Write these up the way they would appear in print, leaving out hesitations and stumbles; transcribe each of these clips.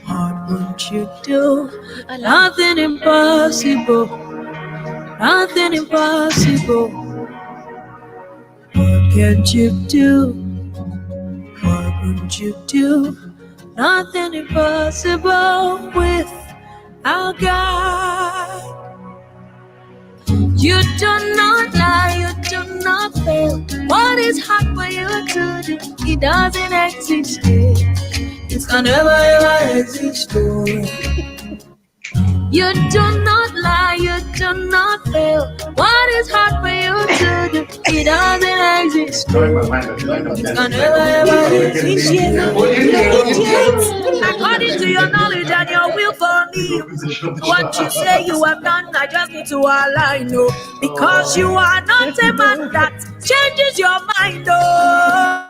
What won't you do? Nothing impossible. Nothing impossible. What can't you do? What won't you do? Nothing impossible with our God. You do not lie, you do not fail. What is hard for you to do? It doesn't exist. It can never ever exist. You do not lie, you do not fail. What is hard for you to do? It doesn't exist. It can never ever exist. According to your knowledge and your will for me, what you say you have done, I just need to align. No, because you are not a man that changes your mind. Oh.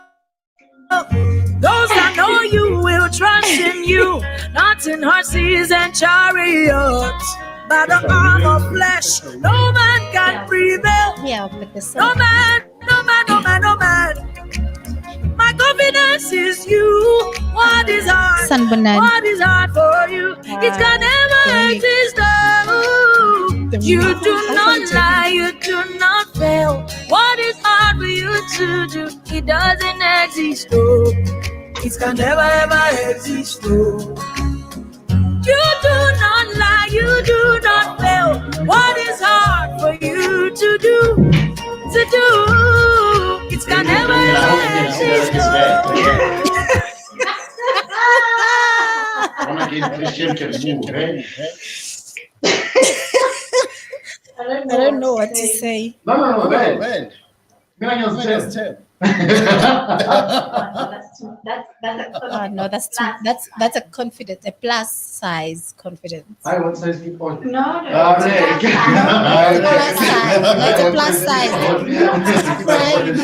Those that know you will trust in you, not in horses and chariots. By the arm of flesh, no man can prevail. Yeah, but the No man, no man, no man, no man. My confidence is you. What is hard? Sanbonan. What is hard for you? It can never exist. Oh. You do not lie, you do not fail. What is hard for you to do? It doesn't exist. Oh. It can never ever exist. Oh. You do not lie, you do not fail. What is hard for you to do? To do? It can never ever exist. I don't know what to say. No, man. No, that's a confidence, a plus size confidence. I want size people. No. Plus size. That's a plus size. Right?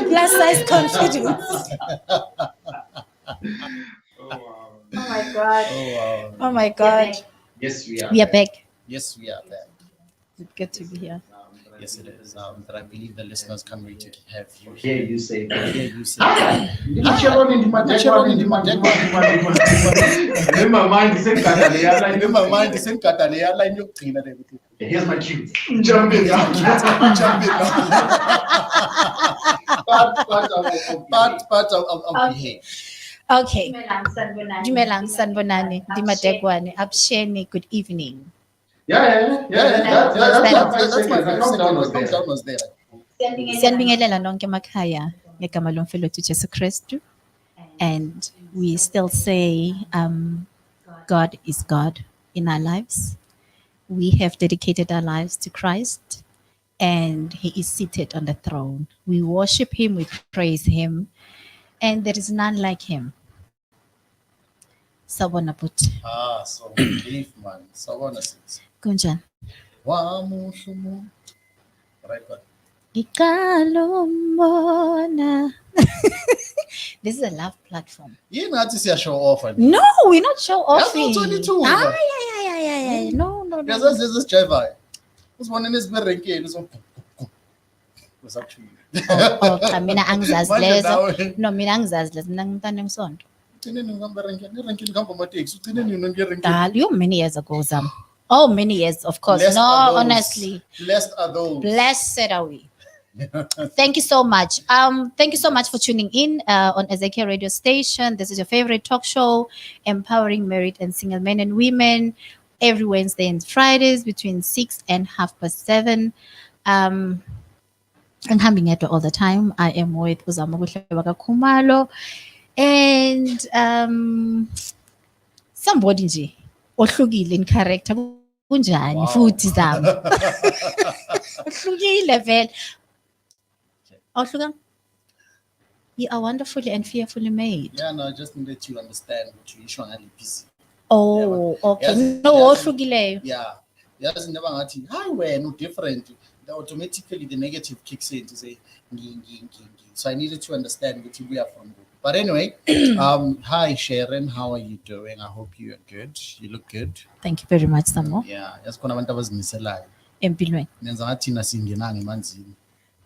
Plus size confidence. Oh my God. Oh my God. Yes, we are. We are back. Yes, we are there. It's good to be here. Yes, it is. But I believe the listeners can't wait to have you Hear you say that. Hear you say In my mind, the same Here's my cue. Jump in. Part of behave. Okay. Dumelang, Dumelang Sanbonani, Dimategwane, Absheni, good evening. Yeah. That's my countdown was there. Siyanibingelela nonke emakhaya ngegama lomfelo wethu Jesu Kristu. And we still say God is God in our lives. We have dedicated our lives to Christ and he is seated on the throne. We worship him, we praise him, and there is none like him. Sawubona bhuti. So believe, man. So honestly. Kunjani? Wamuhlumu. Right, but Ikalombona. This is a love platform. you know to see a show off. No, we're not show offing. That's 22. Yeah. No. There's this driver. Who's one in his ranking? What's up to you? Oh, mina angizazi lezo. No, mina angizazi lezo. Mina ngintana emsonto. You many years ago, Zam. Oh, many years, of course. Blessed no, are those. Honestly. Blessed are those. Blessed are we. Thank you so much. Thank you so much for tuning in on Ezekiel Radio Station. This is your favorite talk show, empowering married and single men and women, every Wednesday and Fridays between 6 and 7:30. I'm having it all the time. I am with Uzama Khumalo and somebody nje ohlukile in character kunjani futhi Zama. Ohlukile vele. Ohluka. You are wonderfully and fearfully made. Yeah, no, I just needed to understand what you usually busy. Oh, okay. Yes, No, yes. ohlukileyo. Yeah. Yes, never ngathi, hi, we're no different. Automatically the negative kicks in to say, ngi. So I needed to understand what we are from. But anyway, hi Sharon, how are you doing? I hope you are good. You look good. Thank you very much, Samo. Yeah, yasikhona abantu abazimiselayo. Empilweni. Nenza ngathi thina singenanga emanzini.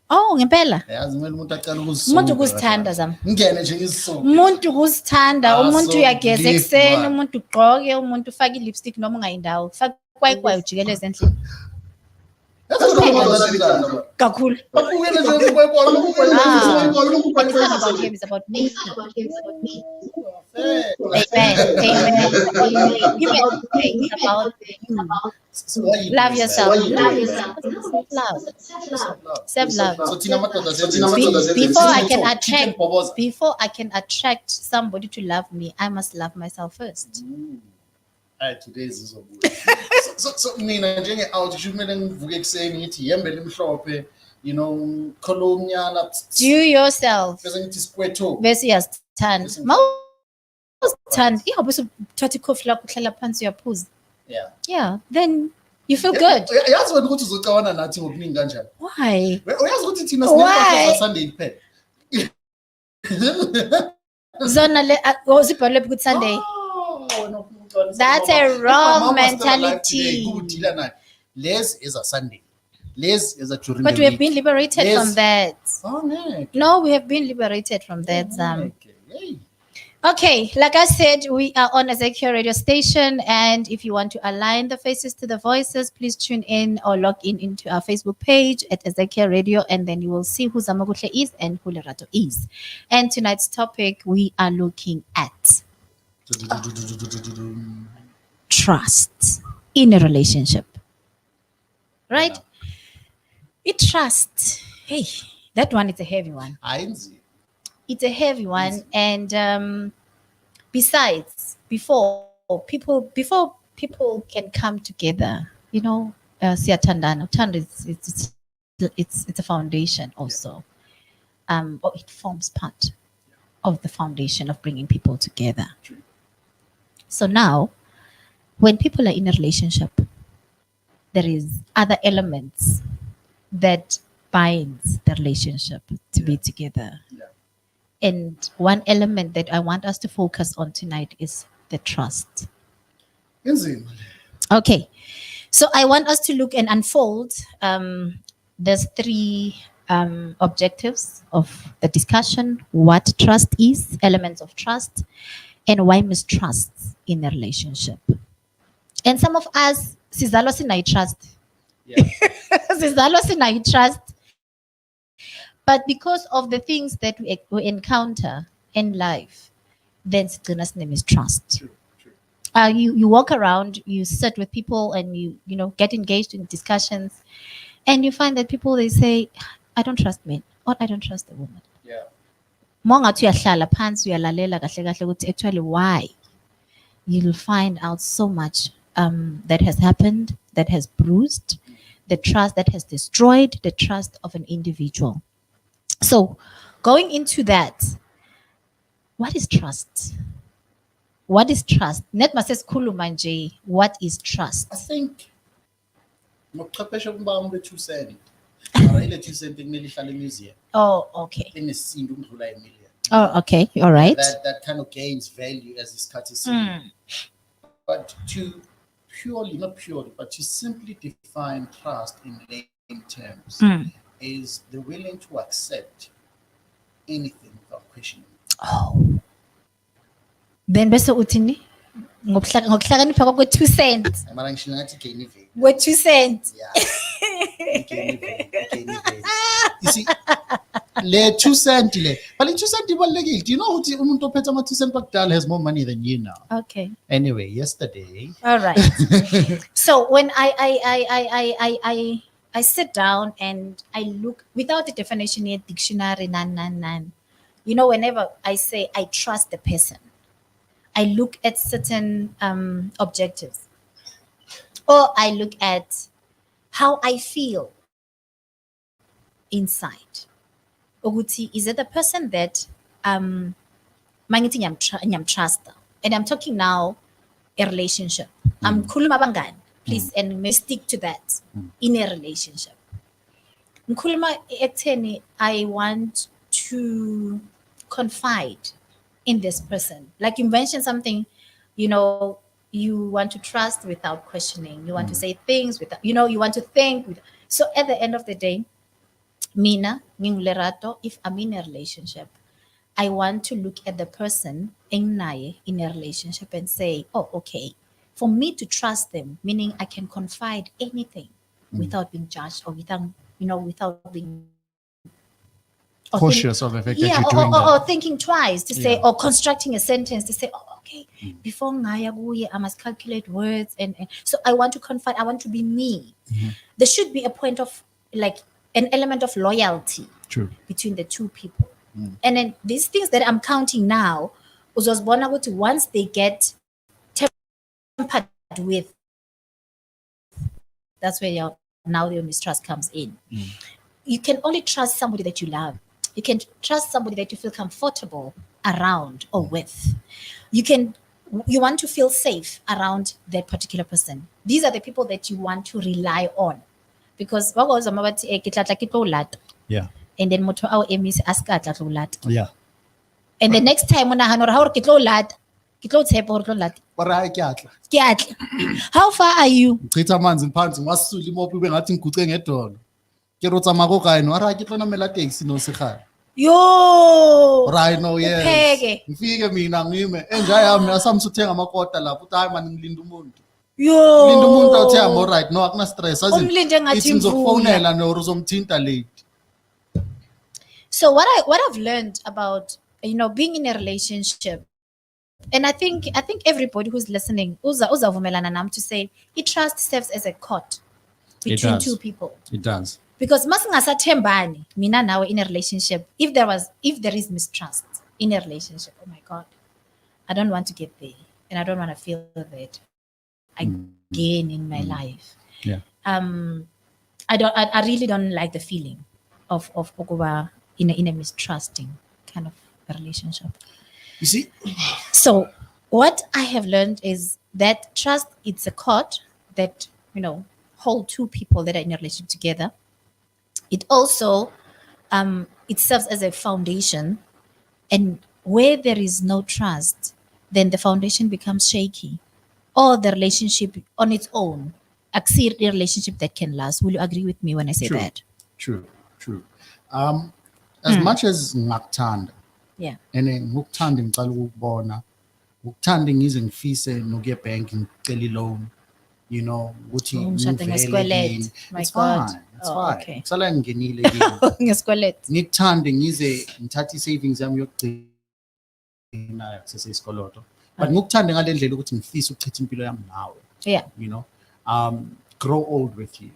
Oh, ngempela. yazi kumele umuntu aqale Umuntu ukuzithanda zami. ngene nje ngizisonke Umuntu ukuzithanda, umuntu so uyageza believe, ekuseni, man. umuntu ugqoke, umuntu ufake i-lipstick noma ungayindawo. Faka kwayi ujikeleze endlini. Kakhulu. Bakubukele nje kukwekwana It's not about him, it's about me. Amen. Amen. It's about you. Love yourself. Self-love. So thina madoda Before I can attract somebody to love me, I must love myself first. Hayi today sizobuya. So mina njenge out kumele ngivuke ekseni ngithi yembele imhlophe, you know, kolomnyana. Do yourself. Bese ngithi sikwetho. Bese uyazithanda. Mawuzithanda, ihobe usuthatha ikhofi lakho uhlala phansi uyaphuza. Yeah. Yeah, then you feel good. Yazi wena ukuthi uzocawana nathi ngokuningi kanjani? Why? Uyazi ukuthi thina sinempahla za Sunday kuphela. Zona le uzibhalwe ukuthi Sunday. That's a wrong mentality. Les is a Sunday. Les is a during But the we have week. been liberated Yes. from that. Oh, no. No, we have been liberated from that. Okay. Okay, like I said, we are on Ezekiel radio station, and if you want to align the faces to the voices, please tune in or log in into our Facebook page at Ezekiel Radio, and then you will see who Zamagutle is and who Lerato is. And tonight's topic, we are looking at trust in a relationship. Right? It trust. Hey, that one is a heavy one. It's a heavy one, and besides, before people can come together, you know, siyathandana. Uthando it's a foundation also, or it forms part of the foundation of bringing people together. True. So now, when people are in a relationship, there is other elements that binds the relationship to be together. Yeah. And one element that I want us to focus on tonight is the trust. Okay. So I want us to look and unfold. There's three objectives of the discussion: what trust is, elements of trust, and why mistrust in a relationship. And some of us, sizalwa sinayi trust. Yeah. Sizalwa sinayi trust. But because of the things that we encounter in life, then sigcina mistrust. True. You walk around, you sit with people, and you get engaged in discussions, and you find that people, they say, I don't trust men, or I don't trust the woman. Yeah. Mongathi uyahlala phansi uyalalela kahle kahle ukuthi actually why. You'll find out so much that has happened, that has bruised the trust, that has destroyed the trust of an individual. So going into that, what is trust? What is trust? Net mases khuluma nje, what is trust? I think ngokuchwepheshe kumbanga be2 cent. Mara ile 2 cent kumele ihlale emuseum. Oh, okay. Enesinto ukudlula emillion. Oh, okay. All right. That kind of gains value as this cut is But to not purely, but to simply define trust in layman terms is the willing to accept anything without questioning. Oh. Then bese uthini? Ngokuhlakanipha kwakwe 2 cents. Mara ngishilo ngathi gain value. We 2 cents. Yeah. Gain value. You see, le 2 cent le. But le 2 cent ibalulekile. Do you know ukuthi umuntu ophethe ama 2 cent bakudala has more money than you now? Okay. Anyway, yesterday. All right. So when I sit down and I look without a definition yet, dictionary, nan. You know, whenever I say I trust the person, I look at certain objectives, or I look at how I feel inside. Oguti, is it the person that mangithi ngiyamtrusta? And I'm talking now a relationship. I'm khuluma abangani, please, and may stick to that in a relationship. Ngikhuluma ekutheni I want to confide in this person. Like you mentioned something, you want to trust without questioning. You want to say things without, you want to think. So at the end of the day, Mina, ngingulerato, if I'm in a relationship, I want to look at the person in a relationship and say, oh, okay, for me to trust them, meaning I can confide anything without being judged or without being or Cautious of the fact that yeah, you're doing or that. thinking twice to say, Yeah. or constructing a sentence to say, oh, okay, before ngaya kuye, I must calculate words. And so I want to confide, I want to be me. There should be a point of like an element of loyalty True. between the two people. And then these things that I'm counting now, uzozibona ukuthi once they get tampered with, that's where now your mistrust comes in. You can only trust somebody that you love. You can trust somebody that you feel comfortable around or with. You want to feel safe around that particular person. These are the people that you want to rely on. Because Yeah. and then motho ao emisi a ska tla tlo lata. Yeah. And the next time o nahana hore ha o re ke tlo lata, ke tlo tshepa hore ke tlo lata. But I can't. Ke a tla. How far are you? Chitha amanzi phansi ngasuli mopi ube ngathi ngiguce ngedolo. Ke rotsa mako kae no ara ke tlo namela taxi no sekhaya. Yo. Right no yes. Upheke. Ngifike mina ngime enja yami asamsuthenga amakota lapho uthi hayi mani ngilinda umuntu. Yo. Linda umuntu awuthi I'm all right no akuna stress azini. Umlinde ngathi Ithi imvula. ngizokufonela no uzomthinta late. So what I've learned about being in a relationship, and I think everybody who's listening, uzavumelana nami to say, trust serves as a court between does. two people. It does. Because masingasathembani, mina nawe in a relationship, if there is mistrust in a relationship, oh my God, I don't want to get there, and I don't want to feel that again in my life. Yeah. I really don't like the feeling of okuba in a mistrusting kind of a relationship. You see? So what I have learned is that trust, it's a cord that hold two people that are in a relationship together. It also it serves as a foundation, and where there is no trust, then the foundation becomes shaky, or the relationship on its own exceed a relationship that can last. Will you agree with me when I say True. that? True. As much as ngakuthanda Yeah. and ngikuthanda ngicela ukubona ukuthanda ngize ngifise nokuye bank ngicela loan ukuthi Ngishade ngivele ngesikweletu. kini. My It's God. fine. It's Oh, fine. okay. Ngicela ngingenile kini. Ngesikweletu. Ngikuthande ngize ngithathe savings yami yokugcina kusesikoloto. But ngikuthande ngale ndlela ukuthi ngifisa ukuchitha impilo yami nawe. Yeah. Grow old with you.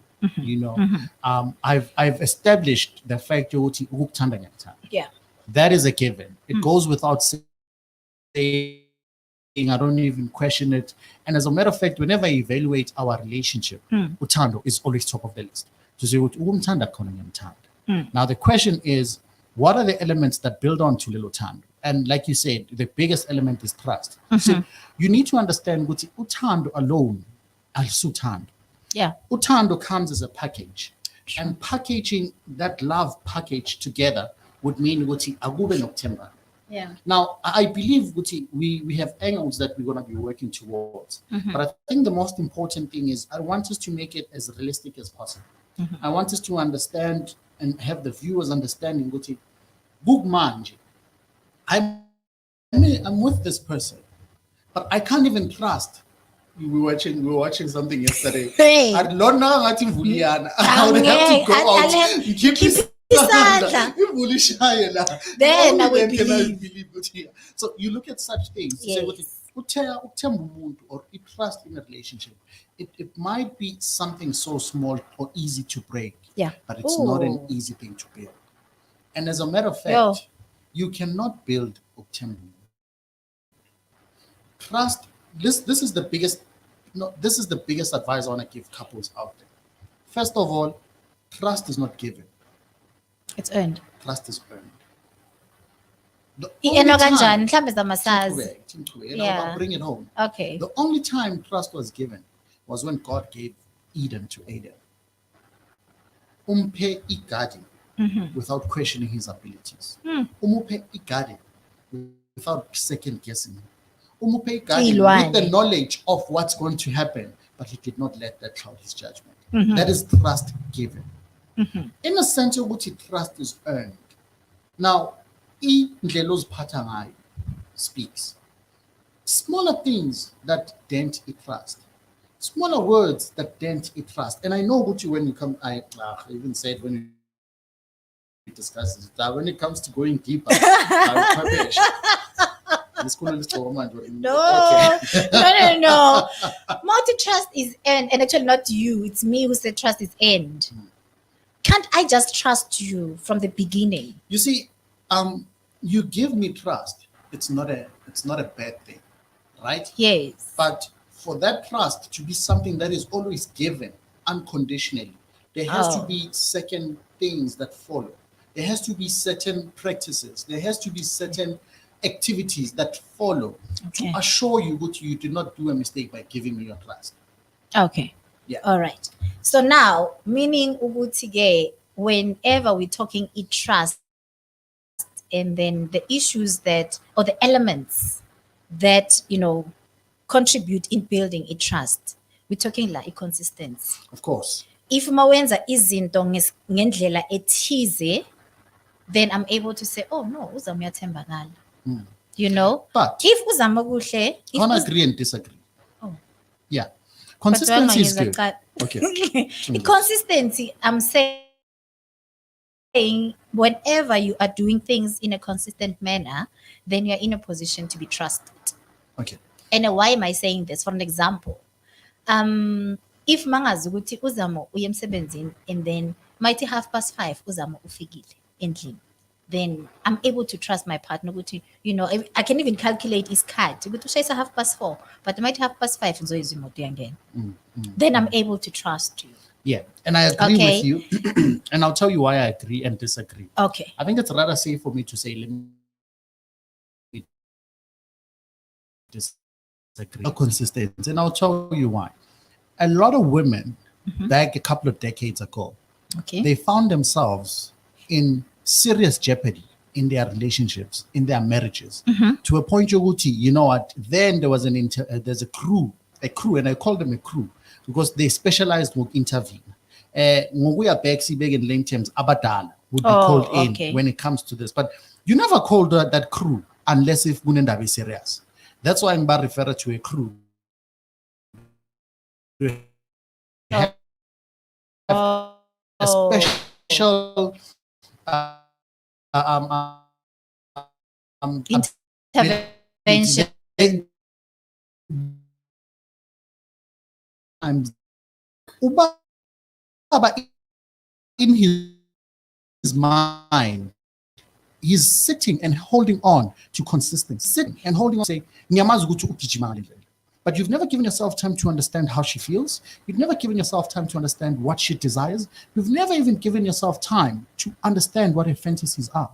I've established the fact ukuthi ukukuthanda ngiyakuthanda. Yeah. That is a given. It goes without saying. I don't even question it. And as a matter of fact, whenever I evaluate our relationship, uthando is always top of the list. To say ukumthanda khona ngiyamthanda. Now the question is, what are the elements that build on to lelo thando? And like you said, the biggest element is trust. So you need to understand ukuthi uthando alone alisuthando. Yeah. Uthando comes as a package, and packaging that love package together would mean ukuthi akube nokuthembana. Yeah. Now, I believe ukuthi we have angles that we're going to be working towards. But I think the most important thing is I want us to make it as realistic as possible. I want us to understand and have the viewers understanding ukuthi book manje. I'm with this person, but I can't even trust. We were watching something yesterday. Hey. I don't know ngathi imvuliyana. I would have to go out and keep isandla. imvula ishaye la. Then I Only will can I believe. believe ukuthi. So you look at such things. You say ukuthi Yes. ukuthemba umuntu or trust in a relationship. It might be something so small or easy to break. Yeah. But it's not an Ooh. easy thing to build. And as a matter of fact, Yo. you cannot build ukuthemba. Trust. This is the biggest. This is the biggest advice I want to give couples out there. First of all, trust is not given. It's earned. Trust is earned. The I-earnwa only kanjani? time- Mhlambe zamasazi. Correct, correct. Yeah. I'll bring it home. Okay. The only time trust was given was when God gave Eden to Adam. Umpe igadi without questioning his abilities. Umupe igadi without second guessing him. Umupe igadi with the Ilwane. knowledge of what's going to happen, but he did not let that cloud his judgment. That is trust given. In a sense ukuthi trust is earned. Now, indlela oziphatha ngayo speaks. Smaller things that dent a trust. Smaller words that dent a trust. And I know what you when you come, I even said when we discuss this, that when it comes to going deeper, No. Multi-trust is earned, and actually not you. It's me who said trust is earned. Can't I just trust you from the beginning? You see, you give me trust. It's not a bad thing, right? Yes. But for that trust to be something that is always given unconditionally, there has to be certain things that follow. There has to be certain practices. There has to be certain activities that follow to assure you that you did not do a mistake by giving me your trust. Okay. Yeah. All right. So now, meaning Ubutige, whenever we're talking trust, and then the issues that, or the elements that, contribute in building a trust, we're talking like consistency. Of course. If mawenza izinto ngendlela ethize, then I'm able to say, oh no, uzama uyathembakala. But if uzama kuhle, I want to agree and disagree. Oh. Yeah. Consistency is good. Okay. Consistency, I'm saying whenever you are doing things in a consistent manner, then you're in a position to be trusted. Okay. And why am I saying this? For an example, if mangazi ukuthi uzamo uye emsebenzini and then mighty 5:30 uzamo ufikile endlini, then I'm able to trust my partner ukuthi, I can even calculate his card ukuthi ushayisa 4:30, but mighty 5:30 ngizoyizwa imoto yangena. Then I'm able to trust you. Yeah, and I agree with you. And I'll tell you why I agree and disagree. Okay. I think it's rather safe for me to say, let me disagree. A consistency. And I'll tell you why. A lot of women, back a couple of decades ago, they found themselves in serious jeopardy in their relationships, in their marriages, to a point, you know what, then there was there's a crew, and I call them a crew, because they specialized would intervene. We are back in lane terms, abadala would be called in when it comes to this. But you never called that crew unless if Gunenda is serious. That's why I'm referring to a crew. A special intervention. Ubaba in his mind, he's sitting and holding on to consistency, sitting and holding on, saying, but you've never given yourself time to understand how she feels. You've never given yourself time to understand what she desires. You've never even given yourself time to understand what her fantasies are.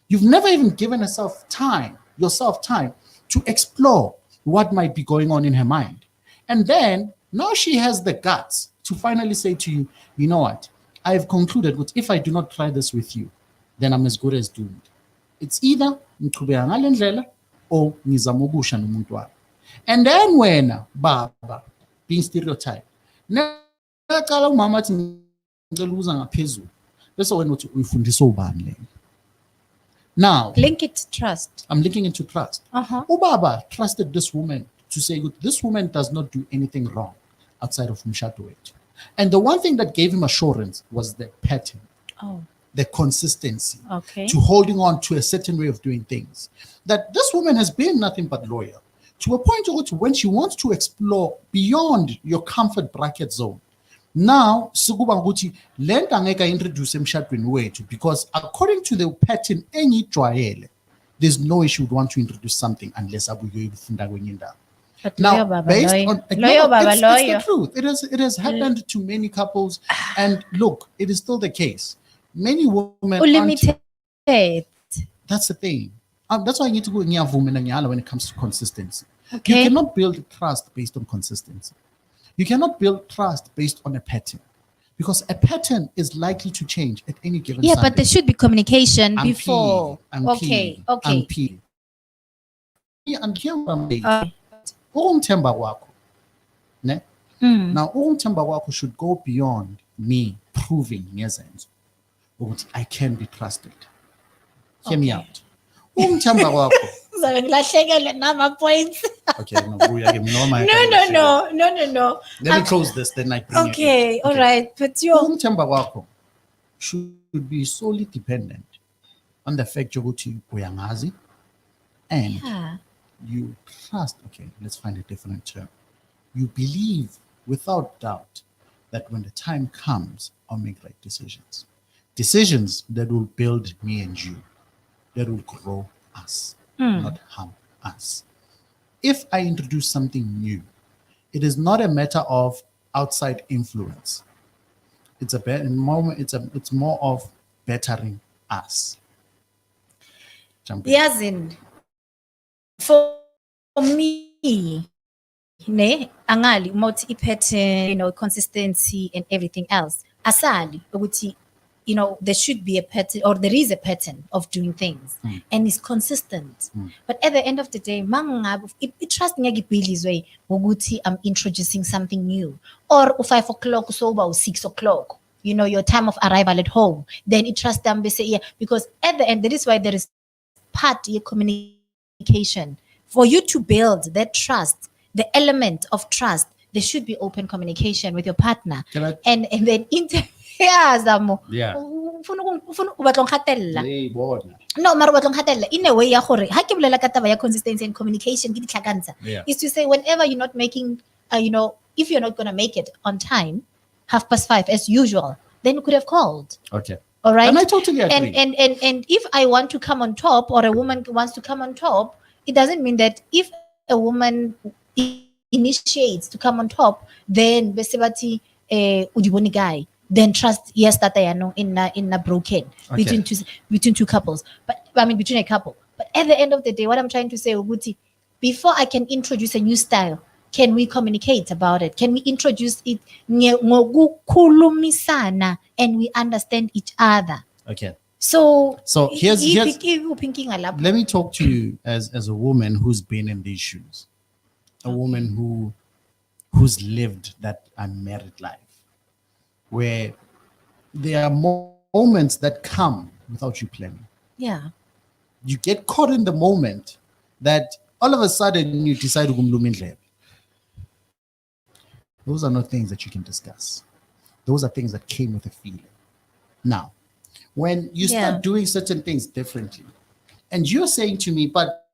You've never even given yourself time to explore what might be going on in her mind. And then now she has the guts to finally say to you, you know what? I've concluded that if I do not try this with you, then I'm as good as doomed. It's either or nizamugusha nomuntu wami. And then when baba being stereotyped, nakala umama athi ngicela ngaphezulu bese wena uthi uyifundisa ubani le. Now link it to trust. I'm linking it to trust. Ubaba trusted this woman to say this woman does not do anything wrong outside of umshado wethu. And the one thing that gave him assurance was the pattern. The consistency to holding on to a certain way of doing things. That this woman has been nothing but loyal. To a point when she wants to explore beyond your comfort bracket zone. Now, sukuba ukuthi lento angeke introduce emshadweni wethu, because according to the pattern engijwayele, there's no way she would want to introduce something unless abuye ifunda kwenye indawo. Now, based on it's the truth. It has happened to many couples, and look, it is still the case. Many women Limited. That's the thing. That's why I need to go in when it comes to consistency. You Okay. cannot build trust based on consistency. You cannot build trust based on a pattern, because a pattern is likely to change at any given Yeah, Sunday. but there should be communication I'm before. peeling. Okay. And here what I'm saying. Ukumthemba kwakho, ne? Now ukumthemba kwakho should go beyond me proving ngezenzo ukuthi I can be trusted. Hear me out. Umthamba kwakho. Zabe ngilahlekele nama points. Okay, no, buya ke noma. No. Let me close this, then I bring Okay, all right. But you umthamba kwakho should be solely dependent on the fact yokuthi uyangazi and you trust. Okay, let's find a different term. You believe without doubt that when the time comes, I'll make right decisions. Decisions that will build me and you, that will grow us, not harm us. If I introduce something new, it is not a matter of outside influence. It's it's more of bettering us. Jump in. yazin for me ne angali umothi pattern, consistency and everything else asali ukuthi there should be a pattern, or there is a pattern of doing things and it's consistent. But at the end of the day, trust ngiyagibhilizwe ukuthi I'm introducing something new, or 5 o'clock so about 6 o'clock, your time of arrival at home, then it trust them say yeah, because at the end that is why there is part of communication. For you to build that trust, the element of trust, there should be open communication with your partner. And then Zamo. Yeah. No, mara batlo nghatella in a way ya gore ha ke bolela ka taba ya consistency and communication ke ditlhakantsha is to say whenever you're not making if you're not going to make it on time 5:30 as usual, then you could have called. Okay. All right. And I totally agree. And if I want to come on top, or a woman wants to come on top, it doesn't mean that if a woman initiates to come on top, then besebati udiboni guy, then trust yes that they are no in a broken between two couples, but I mean between a couple. But at the end of the day, what I'm trying to say, Uguti, before I can introduce a new style, can we communicate about it? Can we introduce it and we understand each other? Okay. So here's let me talk to you as a woman who's been in these shoes, a woman who's lived that unmarried life, where there are moments that come without you planning. Yeah. You get caught in the moment that all of a sudden you decide to. Those are not things that you can discuss. Those are things that came with a feeling. Now, when you start doing certain things differently, and you're saying to me, but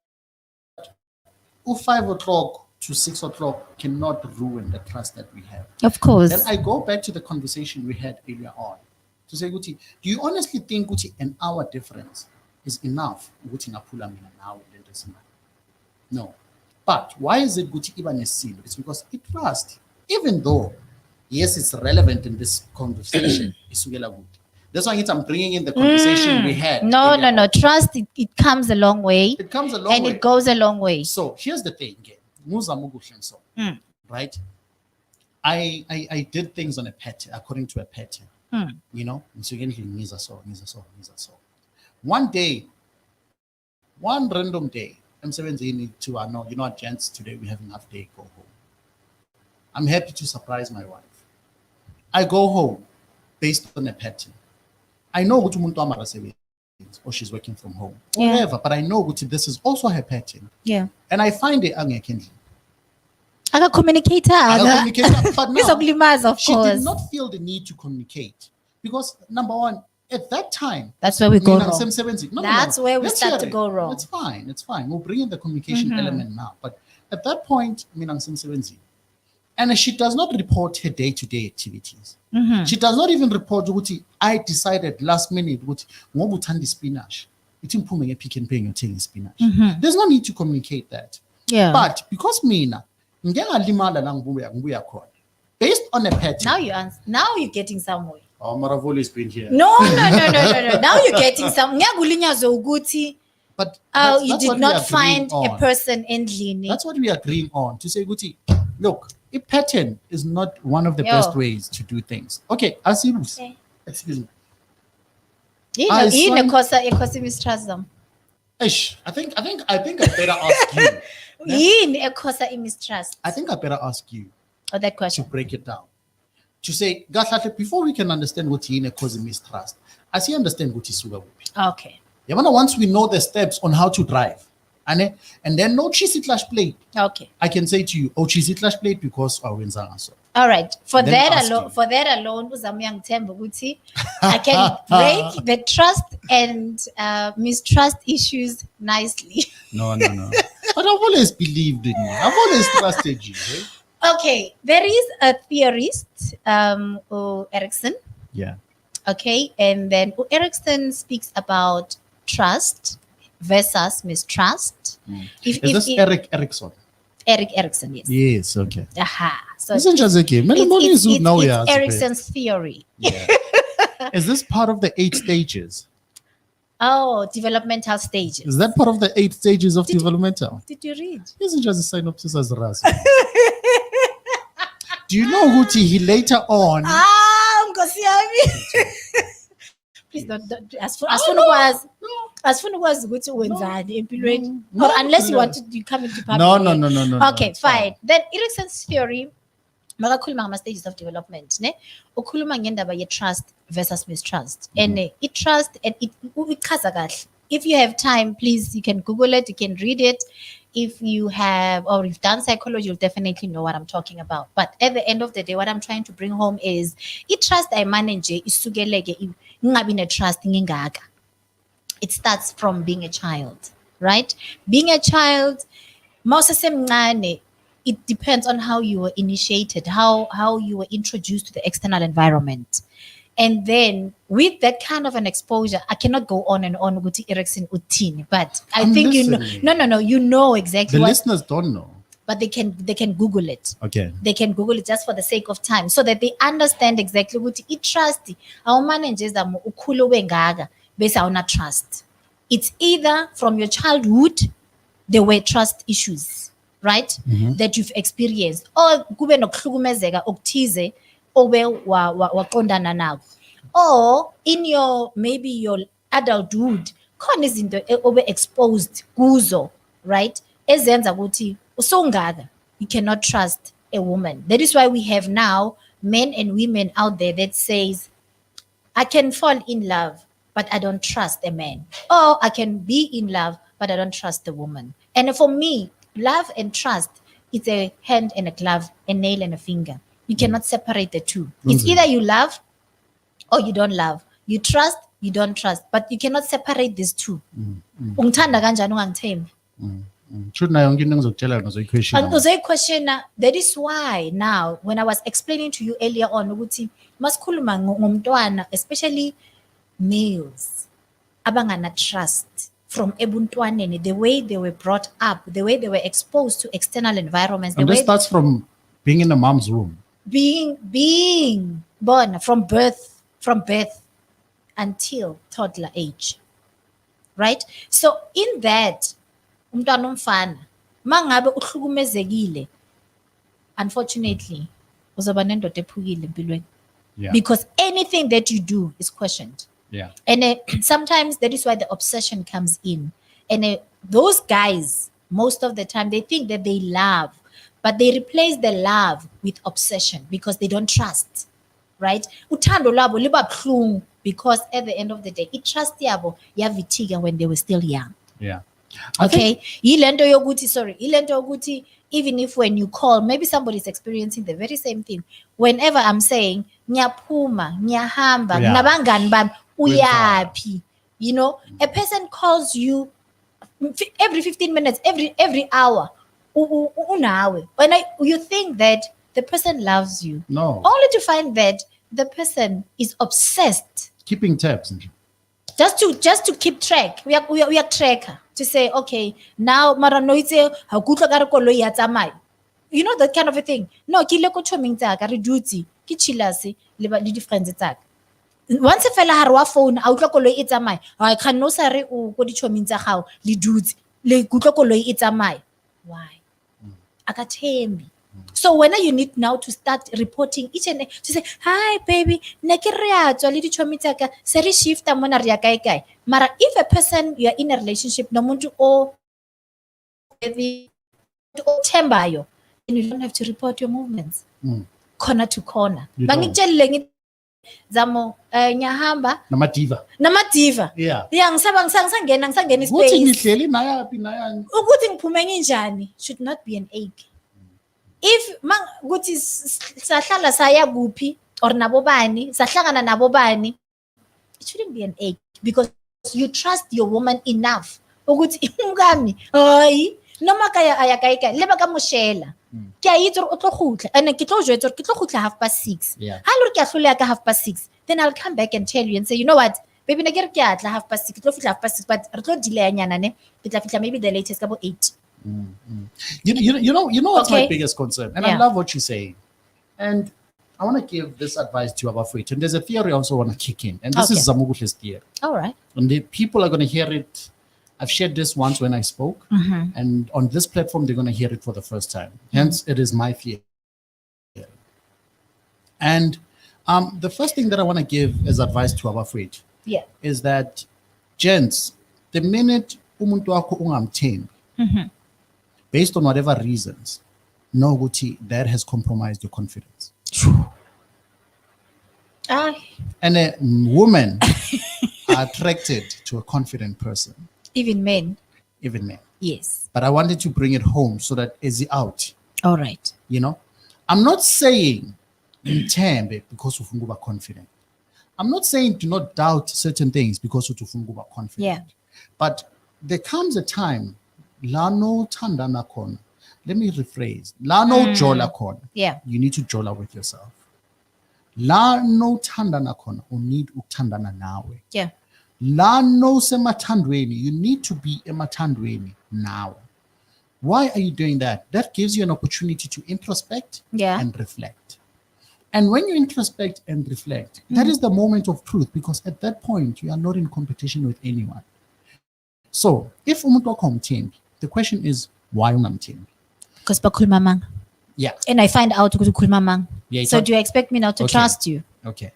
5 o'clock to 6 o'clock cannot ruin the trust that we have. Of course. Then I go back to the conversation we had earlier on to say, Guti, do you honestly think Guti, an hour difference is enough? Guti napula mina now. No. But why is it Guti even a sin? It's because it trust. Even though, yes, it's relevant in this conversation, that's why I'm bringing in the conversation we had. No. Trust, it comes a long way. It comes a long way. And it goes a long way. So here's the thing. Right? I did things on a pattern, according to a pattern. One day, one random day, I'm 17 to what, gents, today we have enough day, go home. I'm happy to surprise my wife. I go home based on a pattern. I know what or she's working from home, whatever, but I know what this is also her pattern. Yeah. And I find it angekendli. I communicate but now, of she course. did not feel the need to communicate because number one, at that time, that's where we go wrong. That's where we start to go wrong. It's fine. We'll bring in the communication element now. But at that point, and she does not report her day-to-day activities. She does not even report, I decided last minute, spinach. Pick and Pay, you're taking spinach. There's no need to communicate that. Yeah. But because based on a pattern. Now you're getting somewhere. Oh, Maravoli's been here. No. Now you're getting some. But you did not find a person ending. That's what we are agreeing on. To say, Guti, look, a pattern is not one of the best ways to do things. Okay, Asibus. Okay. Excuse me. I think I better ask you. Mistrust. I think I better ask you that question to break it down. to say, "Gahlahle," before we can understand what he causes mistrust, as he understand what is Okay. once we know the steps on how to drive, and then no cheesy clash plate, Okay. I can say to you, "Oh, cheesy clash plate because I win so." All right. For Then that ask alone, him. for that alone, Uzamyang Tembo Guti, I can break the trust and mistrust issues nicely. No. But I've always believed in you. I've always trusted you. Eh? Okay. There is a theorist, Erickson. Yeah. Okay. And then Erickson speaks about trust versus mistrust. Is this Eric Erickson? Eric Erickson, yes. Yes. Okay. Aha. So Isn't just a game. it's Erickson's theory. Yeah. Is this part of the 8 stages? Oh, developmental stages. Is that part of the 8 stages of developmental? Did you read? Isn't just a synopsis as Ras. Do you know Guti? He later on. Nkosi yami. Please don't asifuna ukwazi ukuthi wenzani empilweni No, or unless you no. want to come into public. No. Okay, it's fine. Then Erickson's theory makakhuluma ngama stages of development ne ukhuluma ngendaba ye trust versus mistrust and it trust and it ichaza kahle. If you have time, please, you can Google it, you can read it. If you have or you've done psychology, you'll definitely know what I'm talking about. But at the end of the day, what I'm trying to bring home is it trust I manage isugeleke ngingabi ne trust ngingaka. It starts from being a child, right? Being a child, mawusesemncane, it depends on how you were initiated, how you were introduced to the external environment. And then with that kind of an exposure, I cannot go on and on with Erickson Utini, but I I'm think listening. you know. No, you know exactly The what, listeners don't know. but they can Google it. Okay. They can Google it just for the sake of time so that they understand exactly what it trust. Our managers are ukhulu wengaga bese awuna trust. It's either from your childhood, there were trust issues, right? That you've experienced, or kube nokuhlukumezeka okuthize obe waqondana nakho, or in your maybe your adulthood khona izinto obe exposed kuzo, right? Ezenza ukuthi usongaka you cannot trust a woman. That is why we have now men and women out there that says I can fall in love but I don't trust a man, or I can be in love but I don't trust a woman. And for me, love and trust, it's a hand and a glove, a nail and a finger. You cannot separate the two. It's either you love or you don't love. You trust, you don't trust, but you cannot separate these two. Ungithanda kanjani ungangithembi? Should na yonke into engizokutshela yona uzoyiquestion. Uzoyiquestiona. That is why now when I was explaining to you earlier on ukuthi masikhuluma ngomntwana, especially males abangana trust from ebuntwaneni, the way they were brought up, the way they were exposed to external environments, the And this way starts from being in a mom's room. being born from birth until toddler age, right? So in that umntwana omfana mangabe uhlukumezekile, unfortunately uzoba nendoda ephukile empilweni, Yeah. because anything that you do is questioned. Yeah. And sometimes that is why the obsession comes in. And those guys, most of the time, they think that they love, but they replace the love with obsession because they don't trust, right? Uthando lwabo liba buhlungu because at the end of the day, trust yabo yavithiga when they were still young. Yeah. I think- Okay, ilento yokuthi even if when you call, maybe somebody's experiencing the very same thing. Whenever I'm saying ngiyaphuma, ngiyahamba, Yeah. nabangani bami, uyaphi? You know, a person calls you every 15 minutes, every hour. Unawe. When you think that the person loves you, No. only to find that the person is obsessed Keeping tabs. just to keep track. We are tracker to say, okay, now mara noitse ha kutla ka re koloi ya tsamaya. You know that kind of a thing. No, ke ile ko choming tsaka re dutse ke chillase le di friends tsaka. Once fela ha re wa phone a utla koloi e tsamaya, I can no sa re o ko di choming tsa gago le dutse le kutla koloi e tsamaya. Why? Akathembi. So when you need now to start reporting each and to say, hi baby, ne ke re a tswa le di chomi tsaka se re shifta mona re ya kae kae. Mara if a person you are in a relationship nomuntu o thembayo, then you don't have to report your movements. corner to corner. You don't. Bangitshelile ngithi Zamo ngiyahamba Namadiva. namadiva. Yeah. Yeah, ngisangena Ukuthi space. ngihleli nayaphi nayani. Ukuthi ngiphume nginjani should not be an ache. If ukuthi sahlala saya kuphi or nabobani, sahlangana nabobani, it shouldn't be an ache because you trust your woman enough. Ukuthi umkami, hayi, noma kaya ayakaika, leba ka moshela. Ke a itse o tlo khutla and ke tlo jwetsa ke tlo khutla 6:30. Yeah. Ha lo re ke a hloleha ka 6:30, then I'll come back and tell you and say, you know what, baby ne ke re ke atla 6:30, ke tlo fitla 6:30, but re tlo delay nyana ne, ke tla fitla maybe the latest ka bo 8. You know what's my Okay. biggest concern, and Yeah. I love what you're saying, and I want to give this advice to Abafwet, and there's a theory I also want to kick in, and this is Okay. Zamugushe's theory, All right. and the people are going to hear it. I've shared this once when I spoke, and on this platform they're going to hear it for the first time. Hence, it is my theory. And the first thing that I want to give as advice to Abafwet Yeah. is that, gents, the minute umuntu wakho ungamthembi, based on whatever reasons, know ukuthi that has compromised your confidence. And a woman are attracted to a confident person, Even men. even men. Yes. But I wanted to bring it home so that is he out, All right. you know? I'm not saying mthembe because ufuna ukuba confident. I'm not saying do not doubt certain things because ufuna ukuba confident. Yeah. But there comes a time la no thandana khona. Let me rephrase. La no jola khona. Yeah. You need to jola with yourself. La no thandana khona. You need uthandana nawe. Yeah. La no semathandweni. You need to be emathandweni now. Why are you doing that? That gives you an opportunity to introspect Yeah. and reflect. And when you introspect and reflect, that is the moment of truth, because at that point you are not in competition with anyone. So if umuntu wakho umthembi, the question is why ungamthembi? Because bakhuluma mang. Yeah. And I find out ukuthi ukhuluma mang. Yeah, So it's do you expect me now to Okay. trust you? Okay.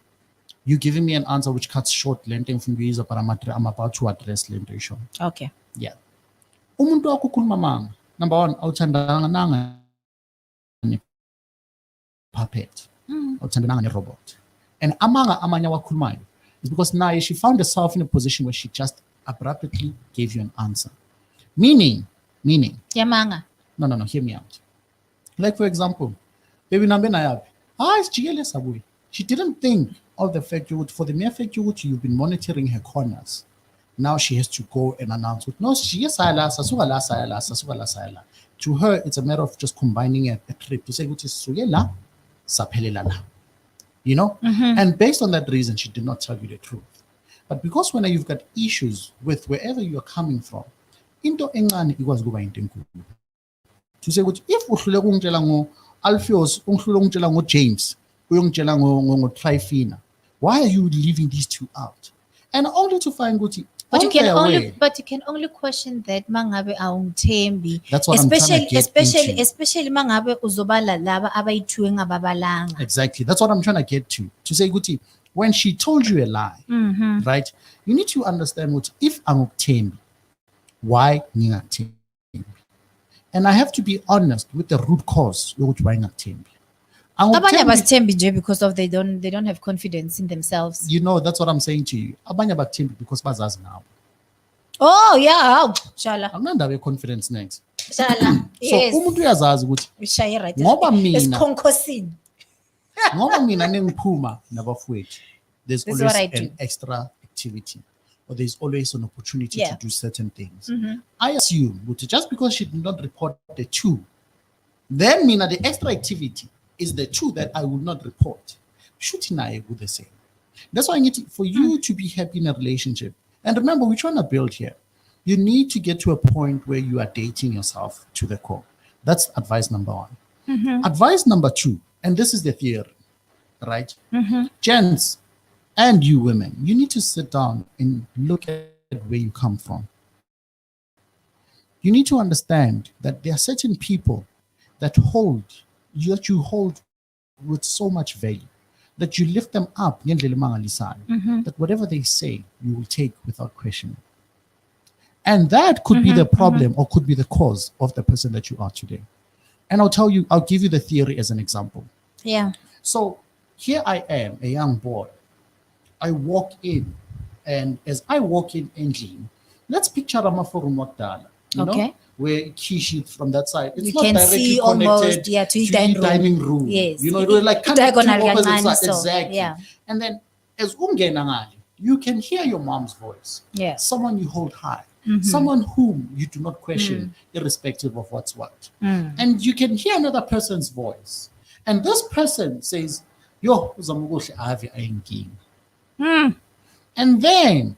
You giving me an answer which cuts short lento engifuna ukuyizwa, but I'm about to address lento isho. Okay. Yeah. Umuntu wakho ukhuluma manga. Number one, awuthandanga nanga puppet. Awuthandanga ne-robot. And amanga amanya wakhulumayo is because now she found herself in a position where she just abruptly gave you an answer. Meaning, Yamanga. no, hear me out. Like for example, baby nambe nayabi. Sijikele sabuyi. She didn't think of the fact for the mere fact you've been monitoring her corners. Now she has to go and announce it. No, she is sayala. To her, it's a matter of just combining a trip to say, suyela, saphelela la. You know? And based on that reason, she did not tell you the truth. But because when you've got issues with wherever you're coming from, into encane ikwazi kuba into enkulu. To say, if uhlule ukungitshela ngo Alpheus, uhlule ukungitshela ngo James, uyongitshela ngo Trifina, why are you leaving these two out? And only to find ukuthi But you on can their only way. question that mangabe awumthembi. That's what I'm trying to get into. Especially mangabe uzobala laba abayithiwe ngababalanga. Exactly. That's what I'm trying to get to. To say, Guti, when she told you a lie, right? You need to understand what if I'm tembi, why ngingathembi? And I have to be honest with the root cause yokuthi why ngingathembi. Abanye abasithembi nje because of they don't have confidence in themselves. You know, that's what I'm saying to you. Abanye abathembi because bazazi now. Oh yeah, shala. Akunandaba confidence next. Shala. Yes. So umuntu uyazazi ukuthi Ushaye right. ngoba mina Esikhonkosini. ngoba mina nengiphuma nabafowethu, there's This is always what I do. an extra activity, or there's always an opportunity Yeah. to do certain things. I assume that just because she did not report the two, then mina the extra activity is the two that I will not report. Shooting I would the same. That's why I need for you to be happy in a relationship. And remember, we're trying to build here. You need to get to a point where you are dating yourself to the core. That's advice number one. Advice number two, and this is the theory, right? Gents and you women, you need to sit down and look at where you come from. You need to understand that there are certain people that you hold with so much value, that you lift them up, that whatever they say, you will take without questioning. And that could be the problem or could be the cause of the person that you are today. And I'll give you the theory as an example. Yeah. So here I am, a young boy. I walk in, and as I walk in ending, let's picture Ramafuru Wakdala, Okay. where Kishi from that side. It's You not can directly see connected almost, yeah, to his dining room. Yes. You know, it was like kind of two Diagonal opposite kancane, sides. so, Exactly. yeah. And then as Ungenangali, you can hear your mom's voice. Yeah. Someone you hold high. Mhm. Someone whom you do not question, irrespective of what's what. And you can hear another person's voice. And this person says, Yo, uzamukuhle ave ayinkinga. And then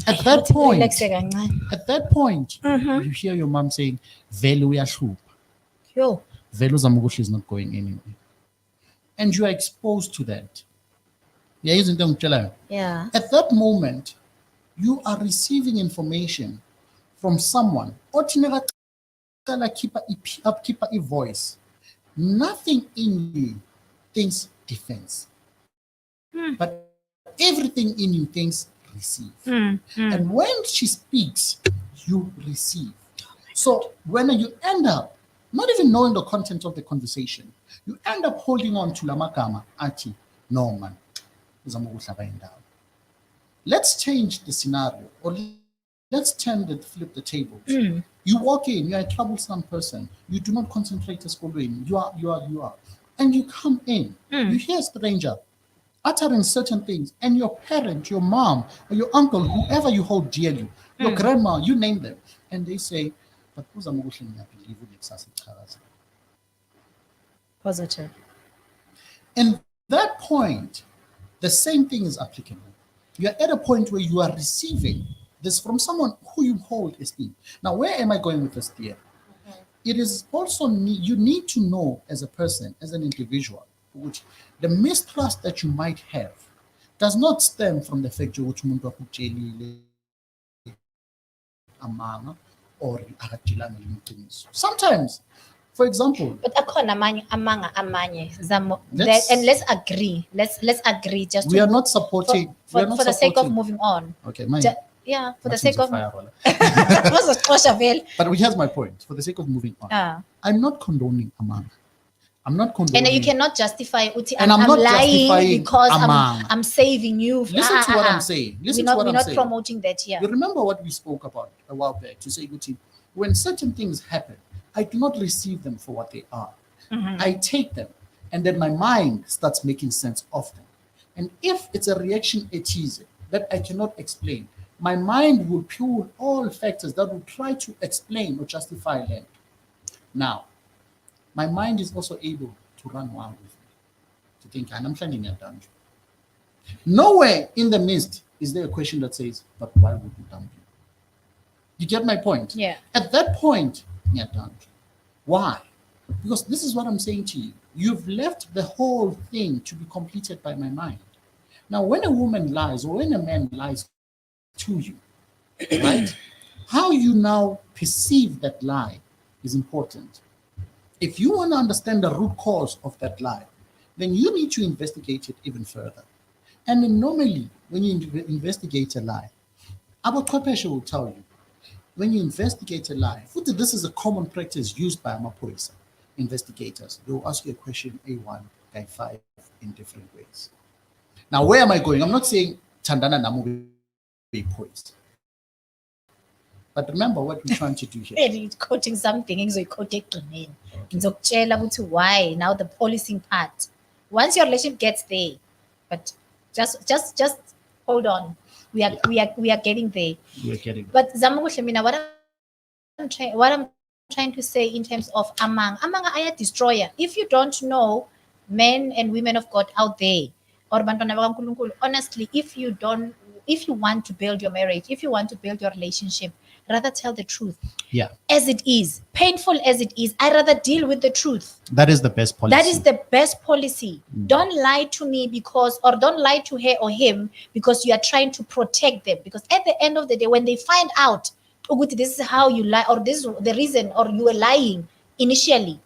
at that point, you hear your mom saying, Vele uyahlupha. Yo. Vele uzamukuhle is not going anywhere. And you are exposed to that. Yeah, isn't it? Yeah. At that moment, you are receiving information from someone. Keep a voice. Nothing in you thinks defense, but everything in you thinks receive. And when she speaks, you receive. So when you end up not even knowing the content of the conversation, you end up holding on to Lamakama, Ati, no man. Let's change the scenario, or let's flip the tables. You walk in, you're a troublesome person. You do not concentrate as following. You are. And you come in, you hear a stranger uttering certain things, and your parent, your mom, or your uncle, whoever you hold dearly, your grandma, you name them, and they say, but who's a Positive. And that point, the same thing is applicable. You're at a point where you are receiving this from someone who you hold esteem. Now, where am I going with this theory? It is also, you need to know as a person, as an individual, which the mistrust that you might have does not stem from the fact that umuntu akutshela amanga or akatshelanga iqiniso. Sometimes, for example, But akhona amanye Zamo, Let's- and let's agree. Let's agree just we to are not supporting. we are not for the sake of supporting- moving on. Okay, mine. Yeah, for the Maxim's sake a of fireballer. Mazoxosha vele. But here's my point. For the sake of moving on, I'm not condoning amanga. I'm not condoning. And you cannot justify uti, And I'm I'm not lying justifying because amanga. I'm saving you. Listen to what I'm saying. Listen to what we're I'm not saying. promoting that here. You remember what we spoke about a while back to say, Guti, when certain things happen, I do not receive them for what they are. I take them, and then my mind starts making sense of them. And if it's a reaction it is that I cannot explain, my mind will pull all factors that will try to explain or justify them. Now, my mind is also able to run wild with me, to think, I'm finding a dungeon. Nowhere in the midst is there a question that says, but why would you dump you? You get my point? Yeah. At that point, you're done. Why? Because this is what I'm saying to you. You've left the whole thing to be completed by my mind. Now, when a woman lies or when a man lies to you, right? How you now perceive that lie is important. If you want to understand the root cause of that lie, then you need to investigate it even further. And then normally, when you investigate a lie, Abaqhwepheshe will tell you, when you investigate a lie, this is a common practice used by Amapoisa investigators. They will ask you a question, A1, A5, in different ways. Now, where am I going? I'm not saying Tandana Namu be poised. But remember what we're trying to do here. He's quoting something, why now the policing part. Once your relationship gets there, but just hold on. We are getting there. We're getting But Zamukuhle, mina, what I'm trying to say in terms of amang aya destroyer. If you don't know men and women of God out there, or bantwana bakaNkulunkulu, honestly, if you want to build your marriage, if you want to build your relationship, rather tell the truth. Yeah. As it is, painful as it is, I rather deal with the truth. That is the best policy. That is the best policy. Don't lie to me or don't lie to her or him because you are trying to protect them. Because at the end of the day, when they find out, Uguti, this is how you lie, or this is the reason, or you were lying initially,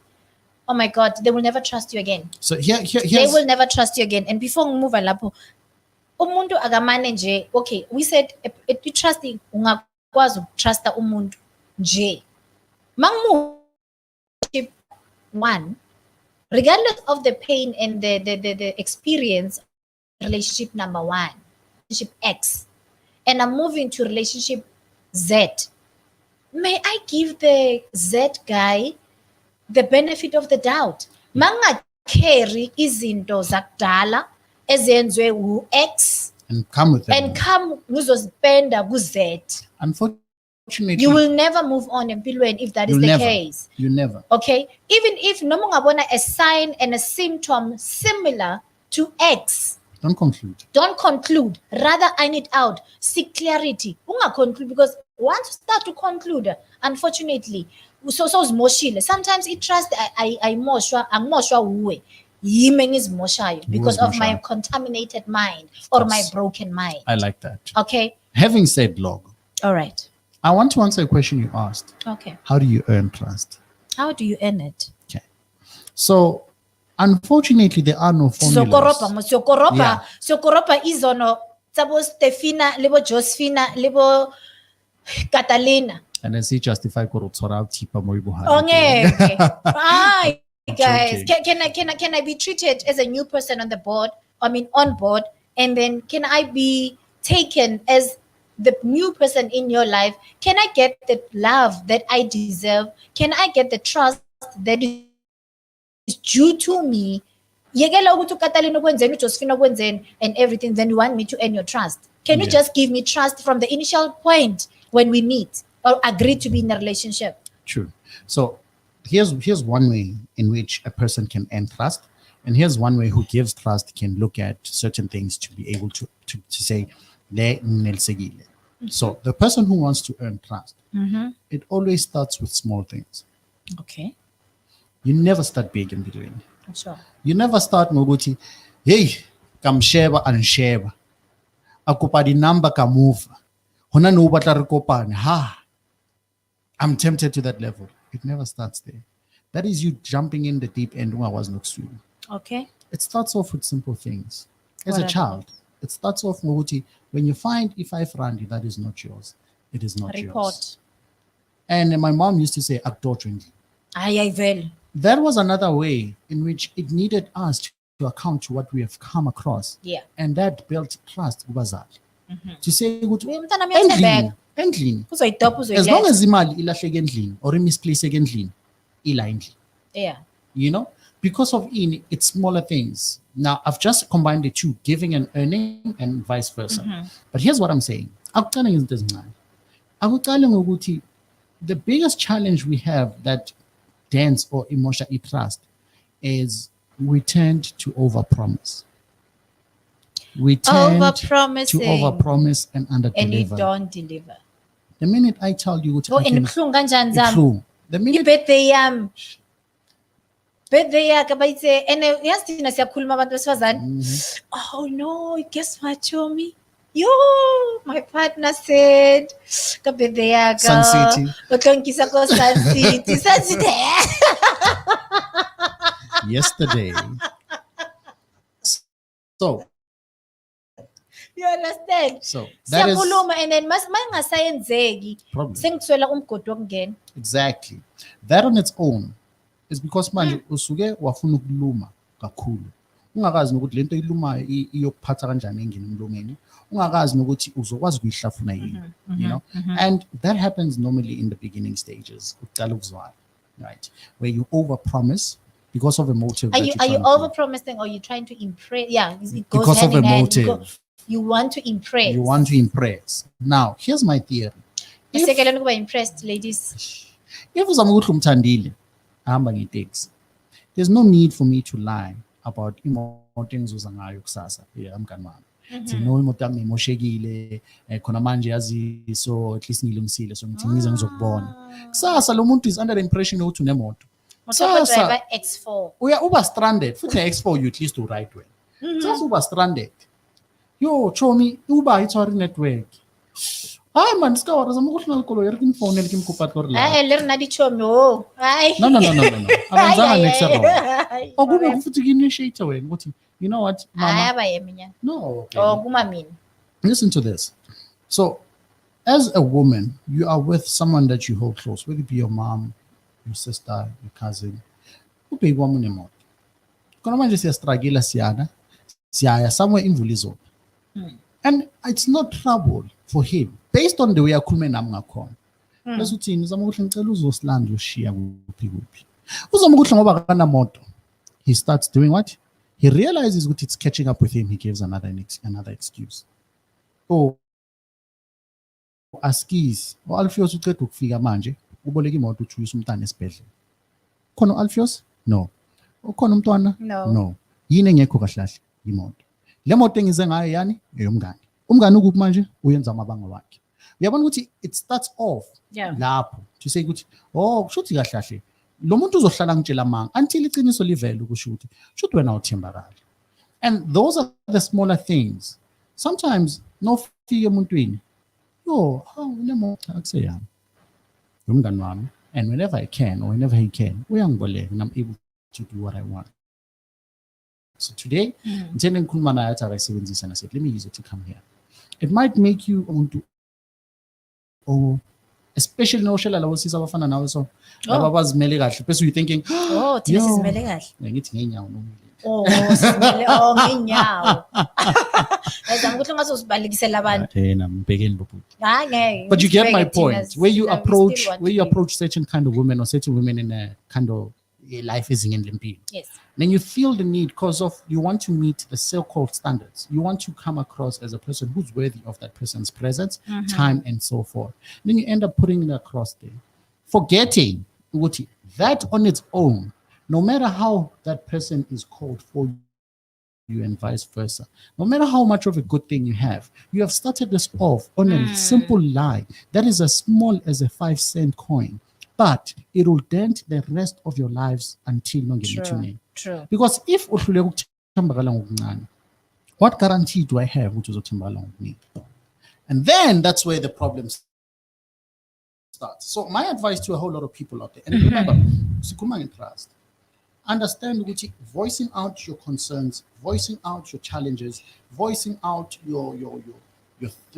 oh my God, they will never trust you again. So here's They will never trust you again. And before we move alapho, umuntu akamane nje, okay, we said trusting ungakwazi ukutrusta umuntu nje. Mangu one, regardless of the pain and the experience, relationship number 1, relationship X, and I'm moving to relationship Z, may I give the Z guy the benefit of the doubt? Carry izinto zakudala ezenziwe u-X And come with them. and come ngizozipenda ku-Z. Unfortunately, You will never move on empilweni if that is You'll the never. case. you never. Okay, even if noma ungabona a sign and a symptom similar to X, Don't conclude. don't conclude, rather iron it out, seek clarity. Ungaconclude, because once you start to conclude, unfortunately, so uzimoshile. Sometimes it trust ayimoshwa angimoshwa uwe yimi ngizimoshayo because of my Uzimoshayo. contaminated mind or my course. broken mind. I like that. Okay, Having said, Log, all right, I want to answer a question you asked. okay. How do you earn trust? How do you earn it? So, unfortunately, there are no formulas. Siyokoropa izono tsabo Stefina lebo Josephina lebo Catalina. And then see justify korupsora tipa mo ibuhay. Okay. Hi guys. joking. Can I be treated as a new person on the board? I mean on board, and then can I be taken as the new person in your life? Can I get the love that I deserve? Can I get the trust that is due to me? Yekela ukuthi uKatalina kwenzeni uJosephina kwenzeni and everything, then you want me to earn your trust. Can you Yeah. just give me trust from the initial point when we meet or agree to be in a relationship? True. So here's one way in which a person can earn trust, and here's one way who gives trust can look at certain things to be able to say le nelsegile. So the person who wants to earn trust, it always starts with small things. Okay, You never start big in between. sure. You never start ngokuthi hey kamsheba ansheba akupa di number ka move hona no batla re kopane ha. I'm tempted to that level. It never starts there. That is you jumping in the deep end when I was not swimming. Okay, It starts off with simple things. As What a are child, it starts off ngokuthi when you find if randi that is not yours, it is not yours. report. And my mom used to say akdotringly. Aye, well. That was another way in which it needed us to account to what we have come across. Yeah. And that built trust kubazali. To say ukuthi Umntana endlini, uyathembeka. endlini, Uzoyidopa as long uzoyiletha. as imali ilahleke endlini or misplace endlini, ila endlini. Yeah. You know, because of it's smaller things. Now I've just combined the two, giving and earning and vice versa. But here's what I'm saying. Akuqala ngezinto ezincane. Akuqala ngokuthi the biggest challenge we have that dance or emotional trust is we tend to overpromise. We tend to Overpromising overpromise and and you underdeliver. don't deliver. The minute I tell you Oh, and ibuhlungu kanjani zami? the minute Ibirthday yami. Birthday yakhe bayithe and yazi thina siyakhuluma abantu besifazane. Oh no, guess what, Chomi? Yo, my partner said ka birthday yakhe. Sun City. Utongisa ko Sun City. Sun City. yesterday. So You understand? that is Siyakhuluma and then mangasayenzeki problem. sengithola umgodi wokungena. Exactly. That on its own is because manje usuke wafuna ukuluma kakhulu. Ungakazi nokuthi lento ilumayo iyokuphatha kanjani engine emlungeni. Ungakazi nokuthi uzokwazi kuyihlafuna yini, you know? And that happens normally in the beginning stages. Ukuqala ukuzwana, right? Where you overpromise because of a motive. Are that you you're trying to- overpromising or you trying to impress? Yeah, it goes Because hand of a in hand. motive. You want to impress. You want to impress. Now, here's my theory. Sekelani ukuba impressed, ladies. If uzama ukuthi umthandile ahamba ngeteksi, there's no need for me to lie about imoto engizoza ngayo kusasa mngani wami. Ngithi no imoto yami imoshekile khona manje yazi so at least ngilungisile so ngithi ngize ngizokubona. Kusasa lo muntu is under the impression ukuthi unemoto. Motor Sasa driver X4. uba stranded futhi ne-X4 you at least to right well. Sasa uba stranded. Yo Chomi Uber itshware network. Hayi man ska wa zama ukuthi ngikolo yere ke phone le ke mkopa tlo re la. Hayi le rena di chomi oh. Hayi. No. Abenzanga next level. Hayi. Okube kufuthi ki-initiate wena ukuthi you know what Hayi mama abayeminya. no Oh kuma mina. listen to this. So as a woman you are with someone that you hold close, whether it be your mom, your sister, your cousin, ubheki wami unemoto. khona manje siyastruggle siyaya somewhere imvula izona. And it's not trouble for him based on the way akhulume nami ngakhona. Bese uthini uzama ukuthi ngicela uzosilanda ushiya kuphi kuphi. Uzama ukuthi ngoba akanamoto. He starts doing what? He realizes that it's catching up with him. He gives another excuse. Oh, askis. Alpheus uqeda ukufika manje. Uboleka imoto uthuyisa umntana esibhedlela. Khona Alpheus? No. Ukhona umntwana? No. Yini engekho kahle kahle imoto. Le moto engize ngayo yani eyomngane. Umngane ukuphi manje uyenza amabanga wakhe. Uyabona ukuthi it starts off lapho. To say ukuthi kusho ukuthi kahle kahle lo muntu uzohlala ngitshela manga until iqiniso livele ukusho ukuthi shothi wena uthembakala. And those are the smaller things. Sometimes no fike emuntwini. Le moto akuseyami. Umngane wami. And whenever I can or whenever he can, uyangiboleka and I'm able to do what I want. So today, ngithanda ngikhuluma naye athi akayisebenzisa and I said, let me use it to come here. It might make you want to, especially noshela labo sisa abafana nawe so laba bazimele kahle bese you thinking thina sizimele kahle ngithi ngenyawo nomile sizimele ngenyawo ngizama ukuthi ngazosibalekisela abantu yena mbekeni bobhuti ngeke but you get my point where you approach certain kind of women or certain women in a kind of life ezingeni lempilo. Yes. Then you feel the need because of you want to meet the so-called standards. You want to come across as a person who's worthy of that person's presence, time, and so forth. Then you end up putting it across there, forgetting that on its own, no matter how that person is called for you and vice versa, no matter how much of a good thing you have started this off on a simple lie that is as small as a 5-cent coin. But it will dent the rest of your lives until True. Because if what guarantee do I have which is and then that's where the problem starts. So my advice to a whole lot of people out there, and remember, trust. Understand voicing out your concerns, voicing out your challenges, voicing out your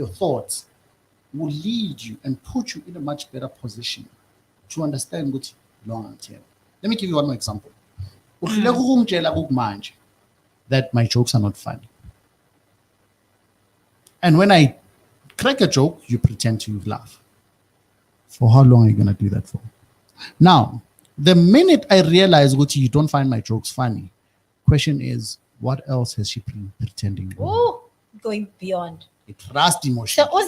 thoughts will lead you and put you in a much better position to understand what long term. Let me give you one more example. That my jokes are not funny. And when I crack a joke, you pretend to laugh. For how long are you going to do that for? Now, the minute I realize what you don't find my jokes funny, question is, what else has she been pretending? Going beyond. Trust emotion. So,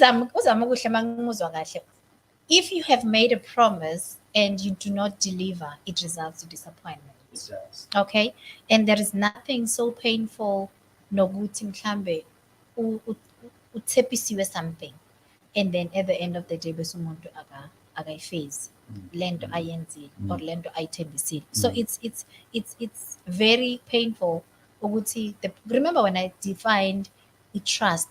if you have made a promise and you do not deliver, it results in disappointment. Yes. Okay? And there is nothing so painful nokuthi mhlambe uthepisiwe something and then at the end of the day bese umuntu akayifezi lento ayenzile or lento ayithembisile. So it's very painful ukuthi remember when I defined trust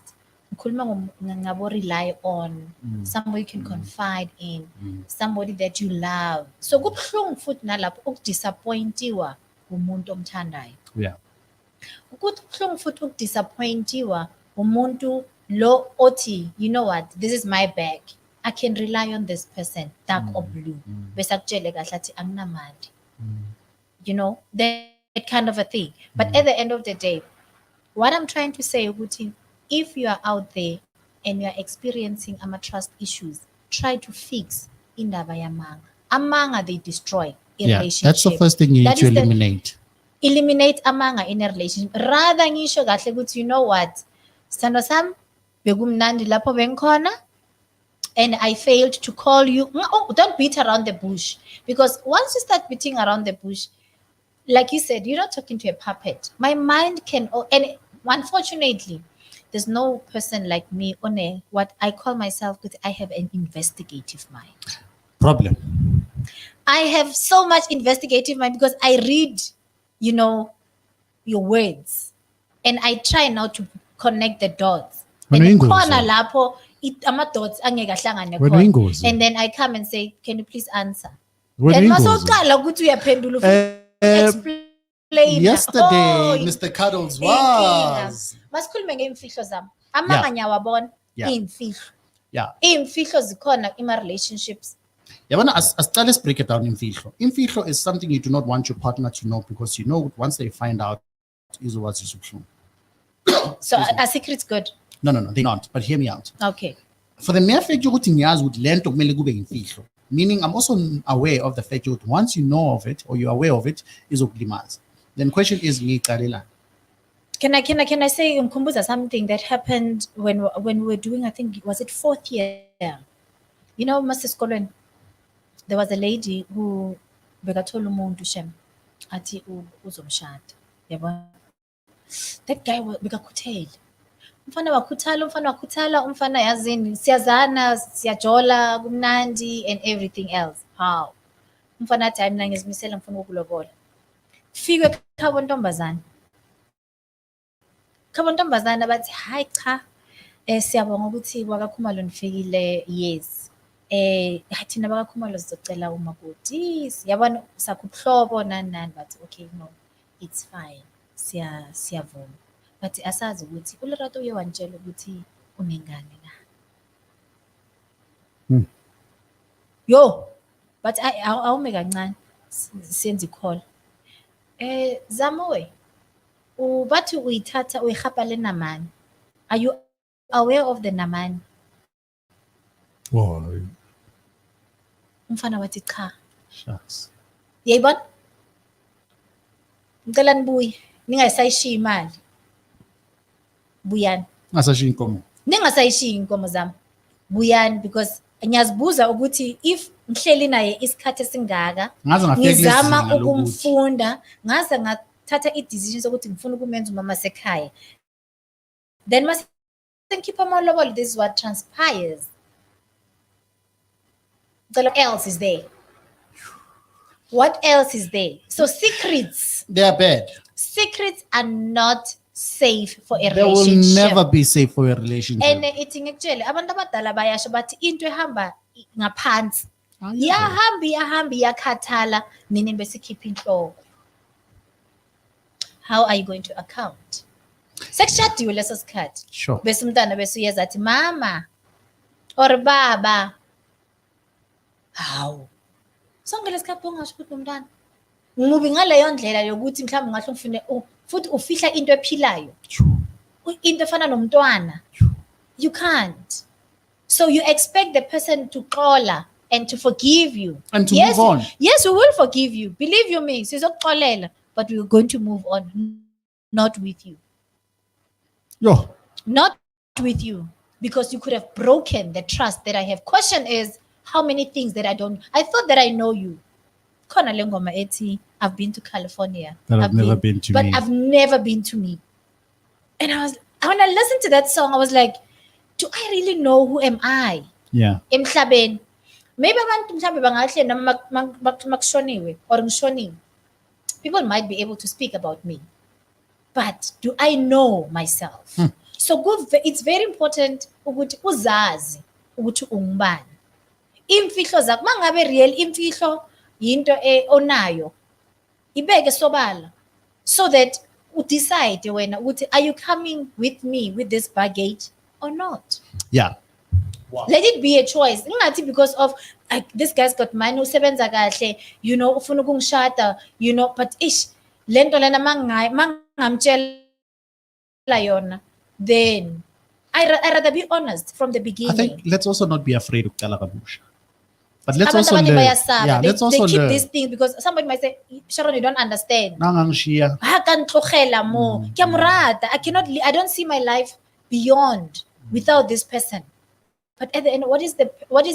rely on somebody you can confide in, somebody that you love. So kubuhlungu futhi nalapho ukudisappointiwa umuntu omthandayo. Yeah. Kubuhlungu futhi ukudisappointiwa umuntu lo othi, you know what, this is my bag. I can rely on this person, dark or blue. Bese akutshele kahle athi anginamali. You know, that kind of a thing. But at the end of the day, what I'm trying to say ukuthi if you are out there and you are experiencing trust issues, try to fix indaba yamanga. Amanga they destroy a relationship. That's the first thing you need to eliminate. Eliminate amanga in a relationship. Rather ngisho kahle ukuthi you know what, sithando sami bekumnandi lapho bengikhona and I failed to call you. Don't beat around the bush, because once you start beating around the bush, like you said, you're not talking to a puppet. My mind can, and unfortunately, there's no person like me on what I call myself, because I have an investigative mind. Problem. I have so much investigative mind because I read, your words, and I try now to connect the dots. And dots and then I come and say, can you please answer? Yesterday, Mr. Cuddles was. Masikhulume ngeimfihlo zami. Amanga nyawabona imfihlo. Yeah. Imfihlo zikhona in my relationships. Yabona, let's break it down. Imfihlo is something you do not want your partner to know, because you know once they find out is what's your. So a secret's good. No, they're not. But hear me out. Okay. For the mere fact ukuthi ngiyazi ukuthi lento kumele kube imfihlo, meaning I'm also aware of the fact that once you know of it or you're aware of it, izokulimaza. Then question is ngiqalela. Can I say umkhumbuza something that happened when we were doing, I think, was it 4th year? You know, Master Skolwen, there was a lady who bekathola umuntu shem athi uzomshada. Yabona? That guy bekakhuthele. Umfana wakhuthala, umfana yazini, siyazana, siyajola, kumnandi and everything else. How? Umfana athi mina ngizimisela ngifuna ukulobola. Fike khabo ntombazana. Khabo ntombazana bathi hayi cha. Siyabonga ukuthi wakakhumalo nifikile. Yes. Thina bakakhumalo sizocela umakoti. Yabona sakuhlobo nani but okay no. It's fine. Siyavuma. But asazi ukuthi uLerato uye wantshela ukuthi unengane na. Yo, but awume kancane senze call. Zamowe, bathi uyithatha uyihapa le namani. Are you aware of the namani? Why? Umfana wathi cha. Shucks. Yayibona? Ngicela nibuye, ningasayishiya imali. Buyani. Ngasashiya inkomo. Ningasayishiya inkomo zami. Buyani, because ngiyazibuza ukuthi if ngihleli naye isikhathi esingaka, ngizama ukumfunda, ngaze ngathatha i-decision sokuthi ngifuna ukumenza umama sekhaya. Then mase ngikhipha amalobolo, this is what transpires. What else is there? What else is there? So secrets. They are bad. Secrets are not safe for a They relationship. will never be safe for a relationship. And ithi ngikutshele abantu abadala bayasho bathi into ehamba ngaphansi iyahamba iyakhathala nini besikhipha inhloko. How are you going to account? Sekushadiwe leso sikhathi. Sure. Bese umntana bese uyeza athi mama or baba. How? Sonke lesikhathi ungasho ukuthi umntana ngubi ngaleyo ndlela yokuthi mhlawumbe ngahle ngifune futhi ufihla into ephilayo. Into efana nomntwana. You can't. So you expect the person to xola and to forgive you. And to move on. Yes, we will forgive you. Believe you me. Sizokuxolela, but we're going to move on. Not with you. Yo. Not with you. Because you could have broken the trust that I have. Question is, how many things that I thought that I know you. Khona le ngoma ethi, I've been to California. I've never been to but me. I've never been to me. And when I listened to that song, I was like, do I really know who am I? Yeah. Emhlabeni. Maybe abantu mhlawumbe bangahle noma makushoniwe or ngishoniwe. People might be able to speak about me. But do I know myself? So it's very important ukuthi uzazi ukuthi ungubani. Imfihlo zakho mangabe real imfihlo into onayo ibeke sobala so that you decide wena ukuthi are you coming with me with this baggage or not. Yeah. Wow. Let it be a choice. Ingathi because of this guy's got money usebenza kahle, you know, ufuna ukungishada, you know, but lento lena mangamtshela yona, then I rather be honest from the beginning. I think let's also not be afraid of Kala Kabusha. But let's also learn. Yeah, let's also keep learn. these things because somebody might say, Sharon, you don't understand. Nangangishiya. I don't see my life beyond without this person. But at the end, what is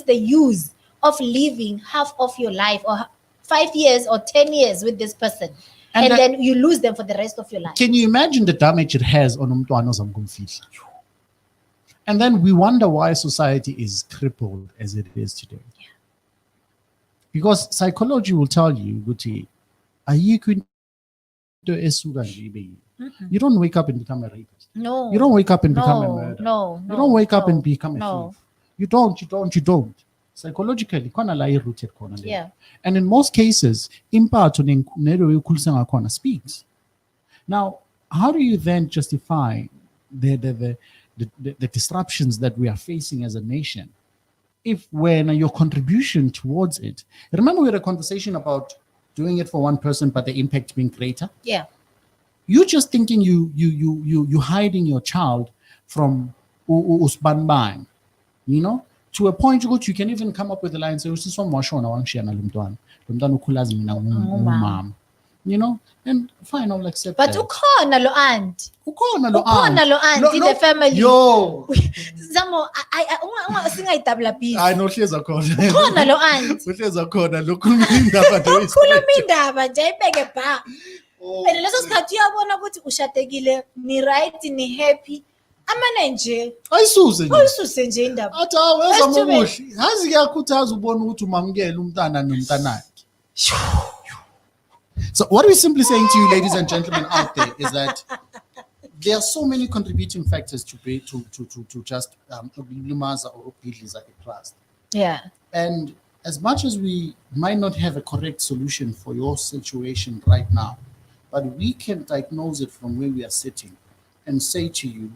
the use of living half of your life or 5 years or 10 years with this person? And then you lose them for the rest of your life. Can you imagine the damage it has on umntwana ozamkumfihla? And then we wonder why society is crippled as it is today. Yeah. Because psychology will tell you, Guti, you don't wake up and become a rapist. No. You don't wake up and become a murderer. No. You don't wake up and become a no. thief. You don't. Psychologically, rooted corner. Yeah. And in most cases, impact speaks. Now, how do you then justify the disruptions that we are facing as a nation if when your contribution towards it, remember we had a conversation about doing it for one person, but the impact being greater. Yeah. You're just thinking you hiding your child from usbanbang, you know, to a point you can even come up with a line say you know, and fine, I'll accept But that. ukhona lo aunt. Ukhona lo Ukhona aunt. lo aunt in the family. Yo, Zamo, singayidabula busy. I know she's a corner. Ukhona lo aunt. She's a corner. Look, indaba Ukhuluma indaba nje ayibeke ba. Oh, And leso sikhathi uyabona ukuthi ushatekile, ni right, ni happy. Amane nje. ayisuze nje. Awususe nje indaba. Athi awu Let's do ezamubuhle. Yazi kuyakhuthaza ubona ukuthi umamukele umntana nomntanakhe. So what we're simply saying to you, ladies and gentlemen out there, is that there are so many contributing factors to just limaza or ubhidliza a trust. Yeah. And as much as we might not have a correct solution for your situation right now, but we can diagnose it from where we are sitting and say to you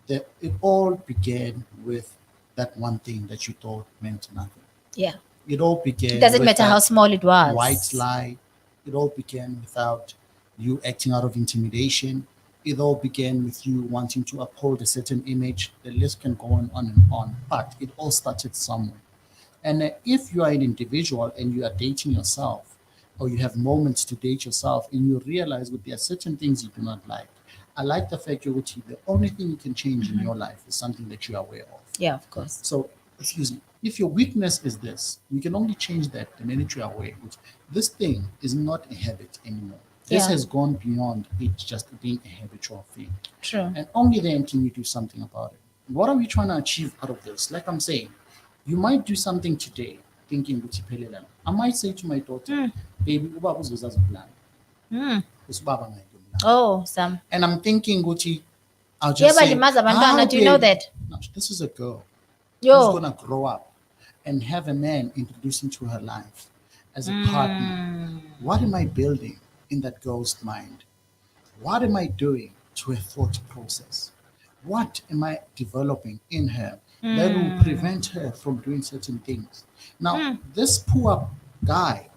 that it all began with that one thing that you thought meant nothing. Yeah. It all began It doesn't with matter that how small it was. white lie. It all began without you acting out of intimidation. It all began with you wanting to uphold a certain image. The list can go on and on, but it all started somewhere. And if you are an individual and you are dating yourself, or you have moments to date yourself, and you realize that there are certain things you do not like. I like the fact that the only thing you can change in your life is something that you are aware of. Yeah, of course. So, excuse me, if your weakness is this, you can only change that the minute you are aware. This thing is not a habit anymore. This Yeah. has gone beyond it just being a habitual thing. True. And only then can you do something about it. What are we trying to achieve out of this? Like I'm saying, you might do something today thinking, I might say to my daughter, baby, ubaba uzozazi ukulala. Usibaba ngeke umlala. Oh, Sam. And I'm thinking, I'll Yeah, just but say, limaza abantwana, do you know babe, that? no, this is a girl Yo. who's going to grow up and have a man introduced into her life as a partner. What am I building in that girl's mind? What am I doing to her thought process? What am I developing in her that will prevent her from doing certain things? Now, this poor guy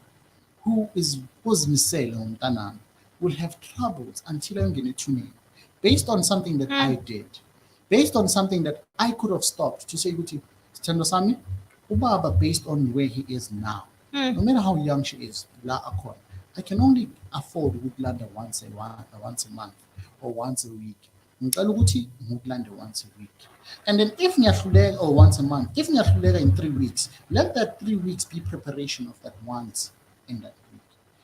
who's misele umntanami will have troubles until I'm going to tune in. Based on something that I did, based on something that I could have stopped to say, Sithando sami, ubaba, based on where he is now, no matter how young she is, la akhona, I can only afford ukulanda once a month or once a week. Ngicela ukuthi ngikulande once a week. And then if ngiyahluleka, or once a month, if ngiyahluleka in 3 weeks, let that 3 weeks be preparation of that once in that week.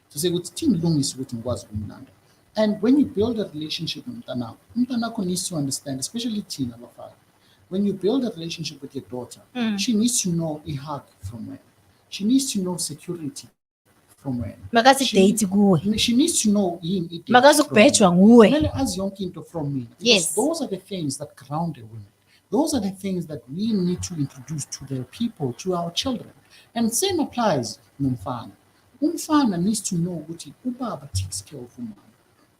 So say ukuthi thini lungisa ukuthi ngikwazi ukumlanda. And when you build a relationship with umntanakho needs to understand, especially Tina Bafana, when you build a relationship with your daughter, she needs to know a hug from where. She needs to know security from where. Makasi-date kuwe. She needs to know yini i-date Makazi from where. ukubhejwa nguwe. Kumele azi yonke into from me. Because Yes. those are the things that ground a woman. Those are the things that we need to introduce to the people, to our children. And same applies nomfana. Umfana needs to know ukuthi ubaba takes care of umama.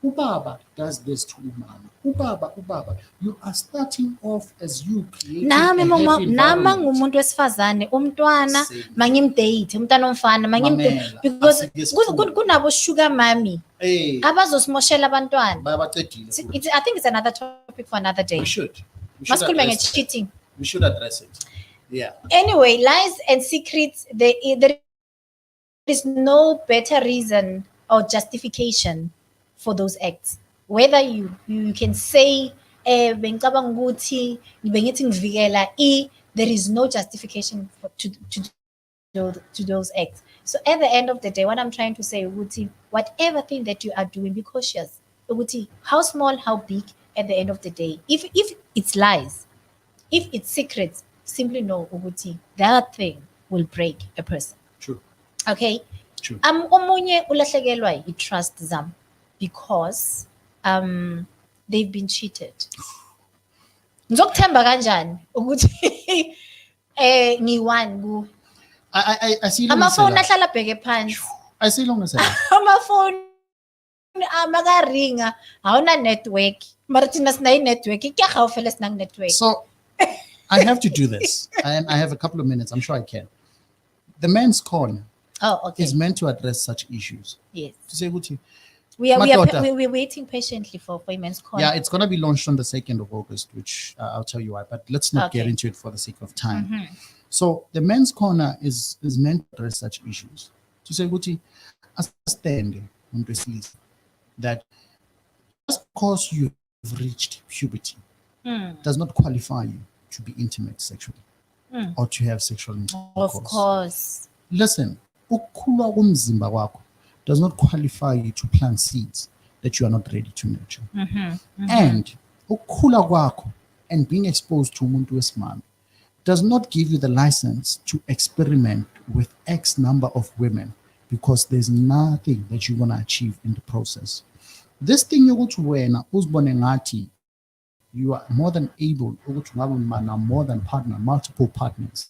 Ubaba does this to umama. Ubaba. You are starting off as you creating Nami a happy nama environment. ngumuntu wesifazane umntwana Same. mangimdate umntwana omfana Mamela, because asike sikhule. kunabo sugar mommy Hey, abazosimoshela abantwana. bayabaqedile futhi. I think it's another topic for another day. We should Masikhulume address it. nge-cheating. We should address it. Yeah. Anyway, lies and secrets, there is no better reason or justification for those acts. Whether you can say, bengicabanga ukuthi bengithi ngivikela there is no justification to those acts. So at the end of the day, what I'm trying to say, ukuthi, whatever thing that you are doing, be cautious. Ukuthi, how small, how big, at the end of the day. If it's lies, if it's secrets, simply know ukuthi that thing will break a person. True. Okay? True. Omunye ulahlekelwa i-trust zam because they've been cheated. Ngizokuthemba kanjani ukuthi ngi-one ku I see amafoni ahlala abheke phansi. I see long as Amafoni makaringa awuna network mara thina sinayi network kuyahawufela sinang network. So I have to do this. And I have a couple of minutes. I'm sure I can. The men's corner Oh, okay. is meant to address such issues. Yes. To say, Guti, We are Madoda. we're waiting patiently for Women's Corner. yeah, it's going to be launched on the 2nd of August, which I'll tell you why, but let's not get Okay. into it for the sake of time. Mhm. So the men's corner is meant to address such issues. To say, Guti, understand that just because you've reached puberty Mm, does not qualify you to be intimate sexually Mm. or to have sexual of intercourse. course. Listen, ukukhula komzimba wakho does not qualify you to plant seeds that you are not ready to nurture. Mhm, mhm. And ukukhula kwakho and being exposed to umuntu wesimame does not give you the license to experiment with X number of women because there's nothing that you're going to achieve in the process. This thing yokuthi wena uzibone ngathi you are more than able ukuthi ngabe mana more than partner, multiple partners.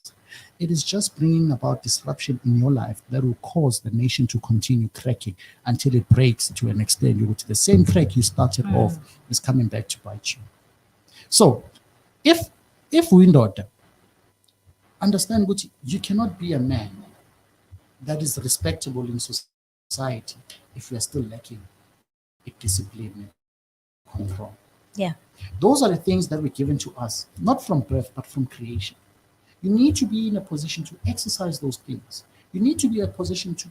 It is just bringing about disruption in your life that will cause the nation to continue cracking until it breaks to an extent yokuthi the same crack you started off is coming back to bite you. So if uyindoda, understand ukuthi you cannot be a man that is respectable in society if you are still lacking a discipline and control. Yeah. Those are the things that were given to us, not from birth, but from creation. You need to be in a position to exercise those things. You need to be in a position to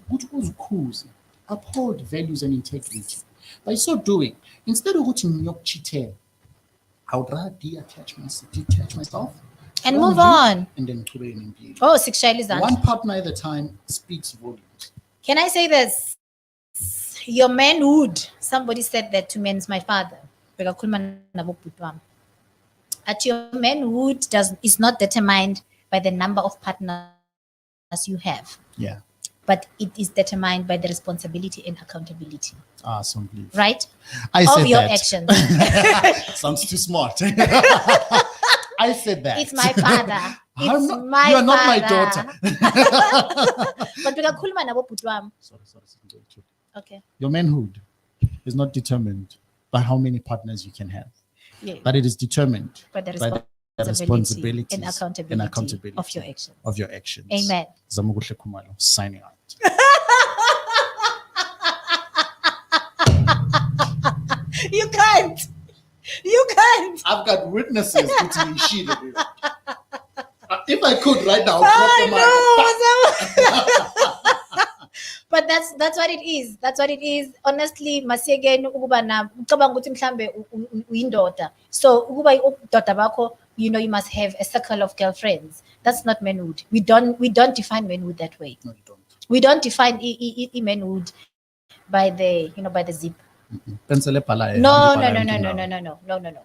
uphold values and integrity. By so doing, instead of cheating, I would rather detach myself And from move you on. and then create an engagement. Oh, sexually is One partner at a time speaks volumes. Can I say this? Your manhood. Somebody said that to me, and it's my father. At your manhood is not determined by the number of partners you have, Yeah. but it is determined by the responsibility and accountability, Awesome. Please. right? I Of said your that. actions. Sounds too smart. I said that. It's my father. I'm It's not- my you are not my father. daughter. But bekakhuluma nabo bhuti wami. Sorry. Okay. Your manhood is not determined by how many partners you can have, Yeah. but it is determined But the by the responsibility responsibilities and accountability of your actions. of your actions. Amen. Zamukuhle Khumalo, signing out. You can't. You can't. I've got witnesses putting shit. If I could right now, drop the mic. But that's what it is. That's what it is. Honestly, masiyekeni ukuba na ucabanga ukuthi mhlambe uyindoda. So ukuba udoda bakho, you must have a circle of girlfriends. That's not manhood. We don't define manhood that way. No, you don't. We don't define manhood by the by the zip. Pencil pala, No, handibhala no,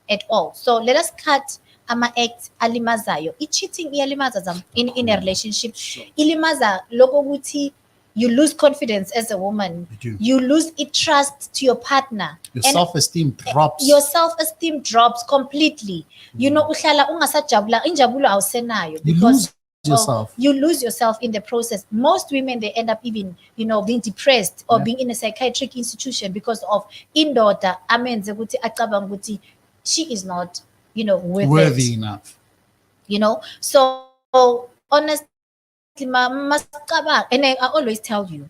at all. So let us cut ama-acts alimazayo. I-cheating iyalimaza in a relationship. Ilimaza lokho ukuthi you lose confidence as a woman. You do. You lose trust to your partner. Your And self-esteem drops. your self-esteem drops completely. Uhlala ungasajabula, injabulo awusenayo You because lose yourself. you lose yourself in the process. Most women, they end up even being depressed or being in a psychiatric institution because of indoda amenze ukuthi acabanga ukuthi she is not Worthy enough. So honestly, and I always tell you,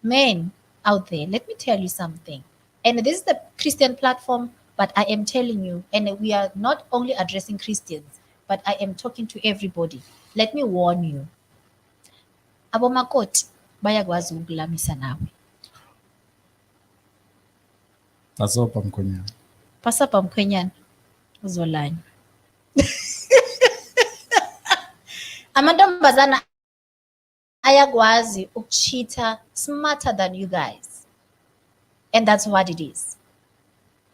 men out there, let me tell you something. And this is the Christian platform, but I am telling you, and we are not only addressing Christians, but I am talking to everybody. Let me warn you. Abomakoti bayakwazi ukulamisa nawe. Azoba mkhwenyana. Pasapha mkhwenyana uzolanya. Amantombazana ayakwazi ukucheater smarter than you guys. And that's what it is.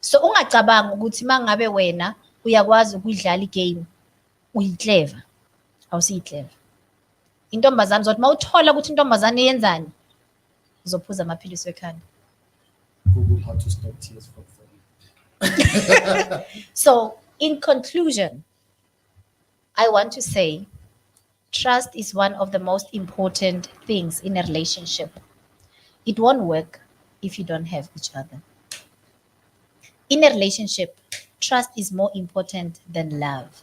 So ungacabanga ukuthi mangabe wena uyakwazi ukudlala igame uyiclever. Awusiyiclever. Intombazana uzothi mawuthola ukuthi intombazana iyenzani uzophuza amaphilisi wekhanda. Google how to stop tears from falling. So in conclusion, I want to say trust is one of the most important things in a relationship. It won't work if you don't have each other. In a relationship, trust is more important than love.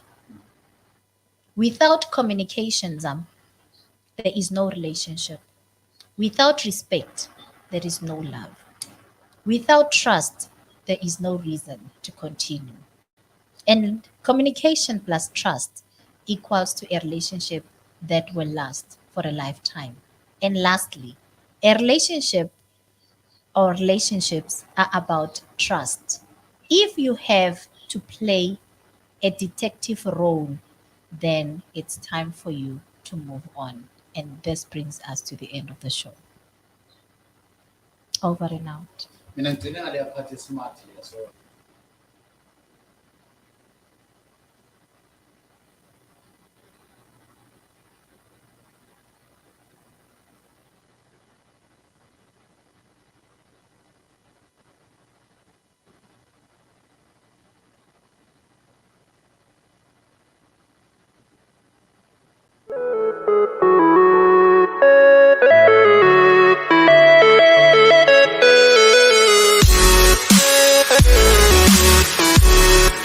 Without communication, there is no relationship. Without respect, there is no love. Without trust, there is no reason to continue. And communication plus trust equals to a relationship that will last for a lifetime. And lastly, a relationship or relationships are about trust. If you have to play a detective role, then it's time for you to move on. And this brings us to the end of the show. Over and out. Mina ngicine ngaleya part smart leyo. So